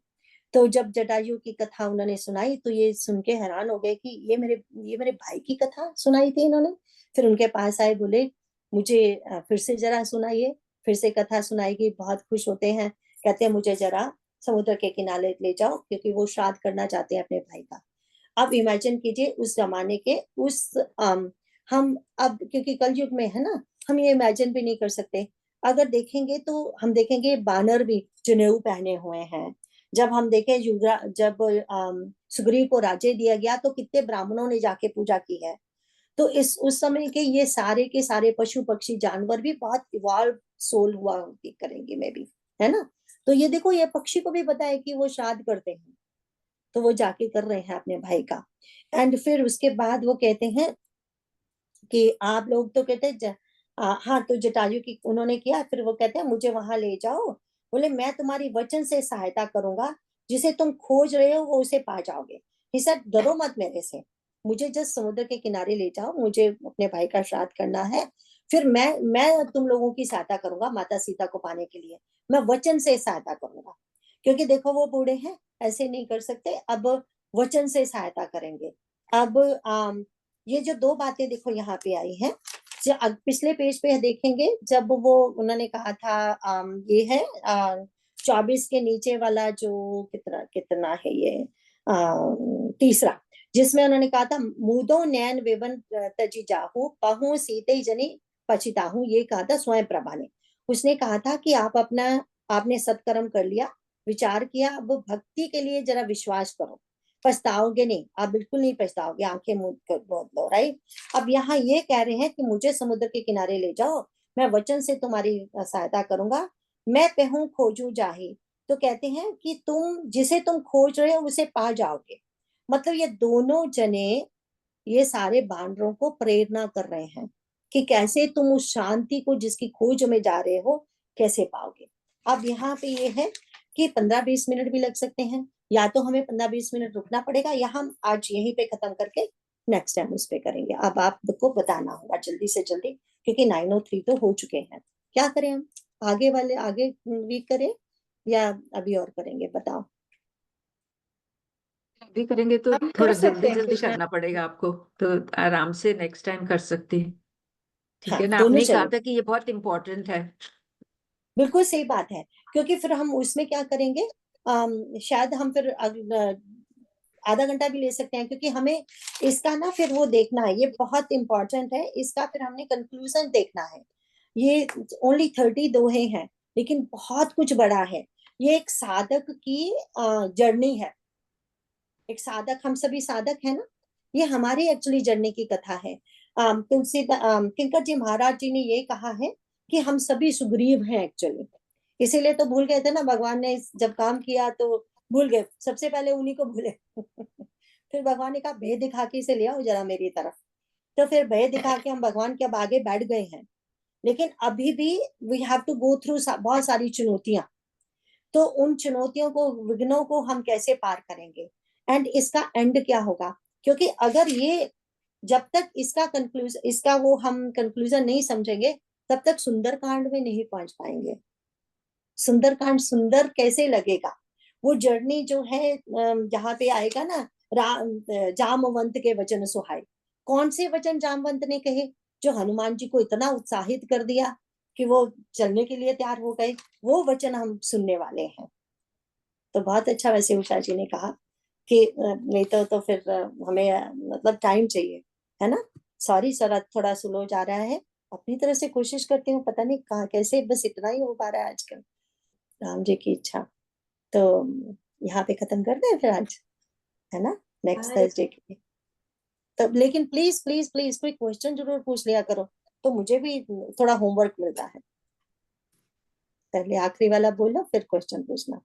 तो जब जटायु की कथा उन्होंने सुनाई तो ये सुन के हैरान हो गए कि ये मेरे भाई की कथा सुनाई थी इन्होंने। फिर उनके पास आए, बोले मुझे फिर से जरा सुनाइए। फिर से कथा सुनाएगी, बहुत खुश होते हैं। कहते हैं, मुझे जरा समुद्र के किनारे ले जाओ, क्योंकि वो श्राद्ध करना चाहते हैं अपने भाई का। अब इमेजिन कीजिए उस जमाने के उस हम अब क्योंकि कलयुग में है ना, हम ये इमेजिन भी नहीं कर सकते। अगर देखेंगे तो हम देखेंगे बानर भी जनेऊ पहने हुए हैं। जब हम देखें युवराज, जब सुग्रीव को राज्य दिया गया तो कितने ब्राह्मणों ने जाके पूजा की है। तो इस उस समय के ये सारे के सारे पशु पक्षी जानवर भी बहुत इवॉल्व सोल हुआ करेंगे मे भी, है ना। तो ये देखो, ये पक्षी को भी पता है कि वो श्राद्ध करते हैं, तो वो जाके कर रहे हैं अपने भाई का। एंड फिर उसके बाद वो कहते हैं कि आप लोग तो कहते हैं हाँ, तो जटायु की उन्होंने किया। फिर वो कहते हैं, मुझे वहां ले जाओ। बोले, मैं तुम्हारी वचन से सहायता करूंगा, जिसे तुम खोज रहे हो वो उसे पा जाओगे। ही सेड, डरो मत मेरे से, मुझे जस्ट समुद्र के किनारे ले जाओ, मुझे अपने भाई का श्राद्ध करना है। फिर मैं तुम लोगों की सहायता करूंगा माता सीता को पाने के लिए। मैं वचन से सहायता करूंगा, क्योंकि देखो वो बूढ़े हैं, ऐसे नहीं कर सकते। अब वचन से सहायता करेंगे। अब ये जो दो बातें देखो यहाँ पे आई हैं, पिछले पेज पे देखेंगे, जब वो उन्होंने कहा था ये है 24 के नीचे वाला जो कितना कितना है ये तीसरा, जिसमें उन्होंने कहा था, मुदो नैन वेवन तजी जाहू पहू सीते जनी पचिताहू, ये कहा था स्वयं प्रभा ने। उसने कहा था कि आपने सत्कर्म कर लिया, विचार किया, अब भक्ति के लिए जरा विश्वास करो, पछताओगे नहीं, आप बिल्कुल नहीं पछताओगे, आंखें मूंद कर बोल दो। राइट। अब यहाँ ये कह रहे हैं कि मुझे समुद्र के किनारे ले जाओ, मैं वचन से तुम्हारी सहायता करूंगा, मैं कहूं खोजू जाही। तो कहते हैं कि जिसे तुम खोज रहे हो उसे पा जाओगे। मतलब ये दोनों जने ये सारे बानरों को प्रेरणा कर रहे हैं कि कैसे तुम उस शांति को जिसकी खोज में जा रहे हो कैसे पाओगे। अब यहाँ पे ये है कि 15-20 मिनट भी लग सकते हैं, या तो हमें 15-20 मिनट रुकना पड़ेगा, या हम आज यहीं पे खत्म करके नेक्स्ट टाइम उस पे करेंगे। अब आपको बताना होगा जल्दी से जल्दी, क्योंकि 9:03 तो हो चुके हैं। क्या करें हम, आगे वीक करें या अभी और करेंगे, बताओ। अभी करेंगे तो आप थोड़ा कर सकते जल्दी हैं जल्दी कृष्णा। करना पड़ेगा आपको, तो आराम से नेक्स्ट टाइम कर सकती हैं। ठीक हाँ, है ना, दोनों आपने कहा चलें, था कि ये बहुत इम्पोर्टेंट है। बिल्कुल सही बात है। क्योंकि फिर हम उसमें क्या करेंगे, शायद हम फिर आधा घंटा भी ले सकते हैं, क्योंकि हमें इसका ना फिर वो देखना है, ये बहुत इंपॉर्टेंट है, इसका फिर हमने कंक्लूजन देखना है। ये ओनली 30 दोहे हैं, लेकिन बहुत कुछ बड़ा है। ये एक साधक की जर्नी है। एक साधक, हम सभी साधक है ना, ये हमारी एक्चुअली जर्नी की कथा है। किंकर जी महाराज जी ने ये कहा है कि हम सभी सुग्रीव हैं एक्चुअली। इसीलिए तो भूल गए थे ना, भगवान ने जब काम किया तो भूल गए, सबसे पहले उन्हीं को भूले। फिर भगवान ने कहा भय दिखा के इसे ले आओ जरा मेरी तरफ। तो फिर भय दिखा के हम भगवान के अब आगे बैठ गए हैं, लेकिन अभी भी we have to go through बहुत सारी चुनौतियां। तो उन चुनौतियों को, विघ्नों को हम कैसे पार करेंगे, एंड इसका एंड क्या होगा? क्योंकि अगर ये, जब तक इसका कंक्लूजन, इसका वो हम कंक्लूजन नहीं समझेंगे, तब तक सुंदरकांड में नहीं पहुंच पाएंगे। सुंदरकांड सुंदर कैसे लगेगा? वो जर्नी जो है, जहाँ पे आएगा ना, जामवंत के वचन सुहाए। कौन से वचन जामवंत ने कहे जो हनुमान जी को इतना उत्साहित कर दिया कि वो चलने के लिए तैयार हो गए? वो वचन हम सुनने वाले हैं। तो बहुत अच्छा वैसे उषा जी ने कहा कि नहीं तो फिर हमें मतलब टाइम चाहिए, है ना। सॉरी सर, थोड़ा स्लो जा रहा है, अपनी तरह से कोशिश करती हूँ, पता नहीं कहाँ कैसे, बस इतना ही हो पा रहा है आजकल, राम जी की इच्छा। तो यहाँ पे खत्म कर दें फिर आज, है ना, नेक्स्ट थर्सडे के लिए। तब लेकिन प्लीज प्लीज प्लीज कोई क्वेश्चन जरूर पूछ लिया करो, तो मुझे भी थोड़ा होमवर्क मिलता है। पहले आखिरी वाला बोलो, फिर क्वेश्चन पूछना।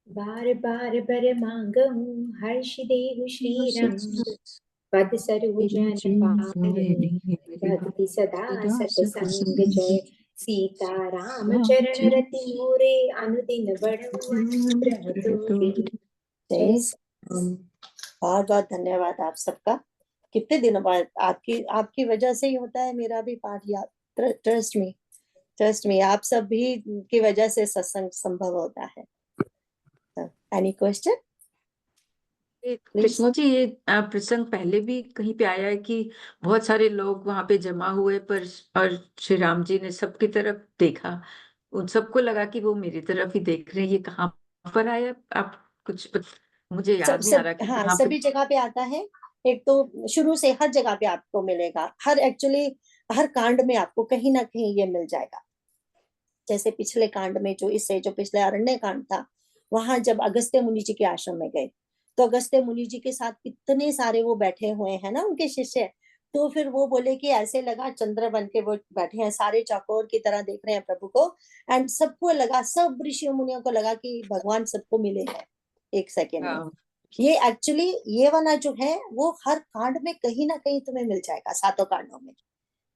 बार बार बर मांगहु हर्ष देहु श्री रंग, पद सरोजन पावनी भक्ति सदा सतसंग जय। सीता राम चरण रति मोरे अनुदिन बढ़ऊ अनुग्रह तोरे। जय श्री राम। बहुत बहुत धन्यवाद आप सबका। कितने दिनों बाद आपकी वजह से ही होता है मेरा भी पाठ याद। ट्रस्ट मी, आप सब भी की वजह से सत्संग संभव होता है। Any question? कृष्णा जी, ये प्रसंग पहले भी कहीं पे आया है कि बहुत सारे लोग वहां पे जमा हुए, पर और श्री राम जी ने सबकी तरफ देखा, उन सबको लगा कि वो मेरी तरफ ही देख रहे हैं। ये कहाँ पर आया? आप कुछ मुझे याद नहीं आ रहा कि हाँ, कहाँ पे। सभी जगह पे आता है। एक तो शुरू से हर जगह पे आपको मिलेगा, हर कांड में आपको कहीं ना कहीं ये मिल जाएगा। जैसे पिछले कांड में, जो पिछले अरण्य कांड था, वहां जब अगस्त्य मुनि जी के आश्रम में गए, तो अगस्त्य मुनि जी के साथ कितने सारे वो बैठे हुए हैं ना, उनके शिष्य। तो फिर वो बोले कि ऐसे लगा चंद्र बन के वो बैठे हैं, सारे चौकोर की तरह देख रहे हैं प्रभु को। एंड सबको लगा, सब ऋषि मुनियों को लगा कि भगवान सबको मिले हैं एक सेकेंड में। ये एक्चुअली ये वाला जो है वो हर कांड में कहीं ना कहीं तुम्हें मिल जाएगा, सातों कांडों में,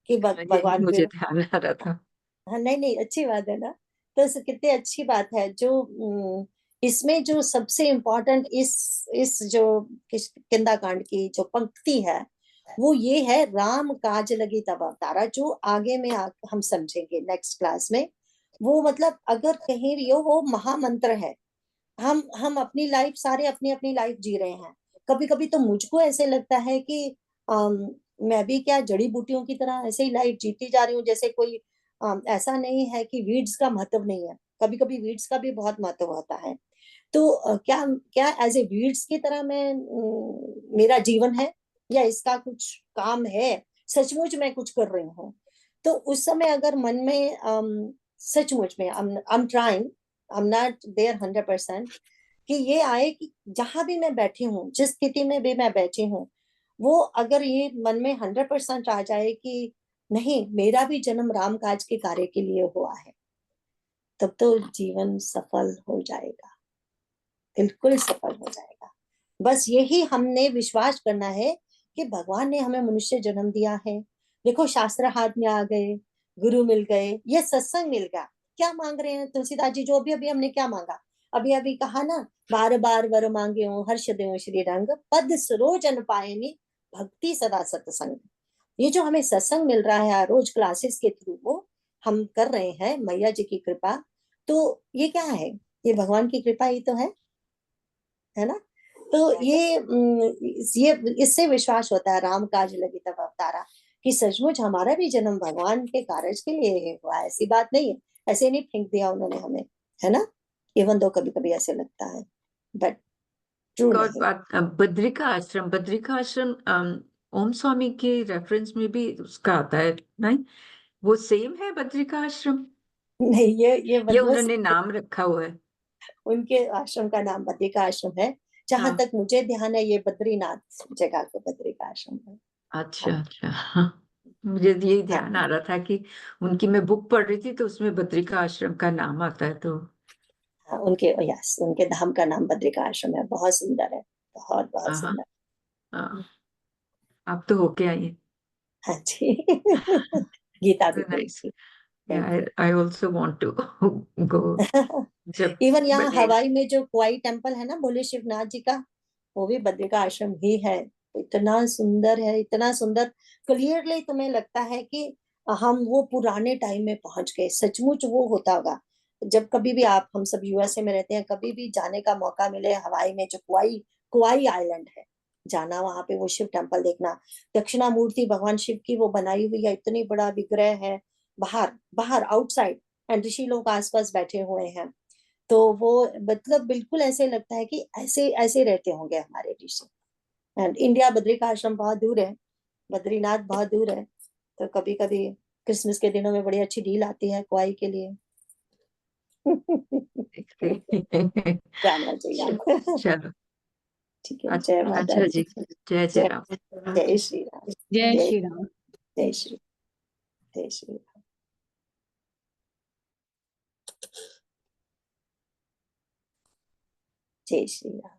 कि भगवान मुझे ध्यान आ रहा था। हाँ, नहीं अच्छी बात है ना। तो कितनी अच्छी बात है। जो इसमें जो सबसे इम्पोर्टेंट इस जो किंदा कांड की जो पंक्ति है, वो ये है, राम काज लगी तब अवतारा, जो आगे में हम समझेंगे नेक्स्ट क्लास में। वो मतलब अगर कहीं भी हो, वो महामंत्र है। हम अपनी लाइफ, सारे अपनी अपनी लाइफ जी रहे हैं। कभी कभी तो मुझको ऐसे लगता है कि मैं भी क्या जड़ी बूटियों की तरह ऐसे ही लाइफ जीती जा रही हूँ, जैसे कोई ऐसा नहीं है कि वीड्स का महत्व नहीं है। कभी कभी वीड्स का भी बहुत महत्व होता है। तो क्या क्या एज ए वीड्स की तरह मैं मेरा जीवन है, या इसका कुछ काम है, सचमुच मैं कुछ कर रही हूँ? तो उस समय अगर मन में सचमुच में I'm trying, I'm not there 100%, कि ये आए कि जहां भी मैं बैठी हूँ, जिस स्थिति में भी मैं बैठी हूँ, वो अगर ये मन में 100% आ जाए कि नहीं, मेरा भी जन्म राम काज के कार्य के लिए हुआ है, तब तो जीवन सफल हो जाएगा, बिल्कुल सफल हो जाएगा। बस यही हमने विश्वास करना है कि भगवान ने हमें मनुष्य जन्म दिया है। देखो, शास्त्र हाथ में आ गए, गुरु मिल गए, ये सत्संग मिल गया। क्या मांग रहे हैं तुलसीदास जी? जो अभी हमने क्या मांगा, अभी अभी कहा ना, बार बार वर मांगे हो हर्ष देव श्री रंग, पद सरोजन पायनी भक्ति सदा सत्संग। ये जो हमें सत्संग मिल रहा है रोज क्लासेस के थ्रू, वो हम कर रहे हैं मैया जी की कृपा। तो ये क्या है? ये भगवान की कृपा ही तो है ना। तो ये इससे विश्वास होता है, राम काज लगी तब अवतारा, कि सचमुच हमारा भी जन्म भगवान के कार्य के लिए हुआ है। ऐसी बात नहीं है, ऐसे नहीं फेंक दिया उन्होंने हमें, है ना। इवन दो कभी कभी ऐसे लगता है, बट ट्रू एक और नहीं। बात, बद्रिका आश्रम ओम स्वामी के रेफरेंस में भी उसका आता है, नहीं? वो सेम है बद्रिका आश्रम, नहीं, ये या बस उन्होंने नाम रखा हुआ है? उनके आश्रम का नाम बद्रिका आश्रम है। जहां हाँ, तक मुझे ध्यान है, ये बद्रीनाथ जगह को बद्रिका आश्रम है। अच्छा अच्छा, हाँ। मुझे यही हाँ, ध्यान आ रहा था कि उनकी मैं बुक पढ़ रही थी तो उसमें बद्रिका आश्रम का नाम आता है, तो हाँ, उनके यस, उनके धाम का नाम बद्रिका आश्रम है। बहुत सुंदर है, बहुत बहुत हाँ सुंदर। हाँ। आप तो होके आई हैं। हाँ जी। गीता भी गई नाइस। थी। Yeah, thank you. I also want to go. जब इवन यहाँ बड़े, हवाई में जो कुआई टेम्पल है ना, भोले शिवनाथ जी का, वो भी बद्रिका आश्रम ही है। इतना सुंदर है, इतना सुंदर। क्लियरली तुम्हें लगता है कि हम वो पुराने टाइम में पहुंच गए। सचमुच वो होता होगा। जब कभी भी आप, हम सब यूएसए में रहते हैं, कभी भी जाने का मौका मिले हवाई में, जो कुआई कुआई आइलैंड है, जाना, वहां पे वो शिव टेम्पल देखना। दक्षिणामूर्ति भगवान शिव की वो बनाई हुई है, इतनी बड़ा विग्रह है। बाहर बाहर आउटसाइड, एंड ऋषि लोग आसपास बैठे हुए हैं। तो वो मतलब बिल्कुल ऐसे लगता है कि ऐसे ऐसे रहते होंगे हमारे ऋषि। एंड इंडिया, बद्रिका आश्रम बहुत दूर है, बद्रीनाथ बहुत दूर है। तो कभी कभी क्रिसमस के दिनों में बड़ी अच्छी डील आती है कुआई के लिए। जाना चाहिए। चलो, ठीक है, जय माता अच्छा दी। जी, जय जय जय राम। जय श्री राम। जय जय श्री राम। जय श्री जय श्री राम। जय श्री राम।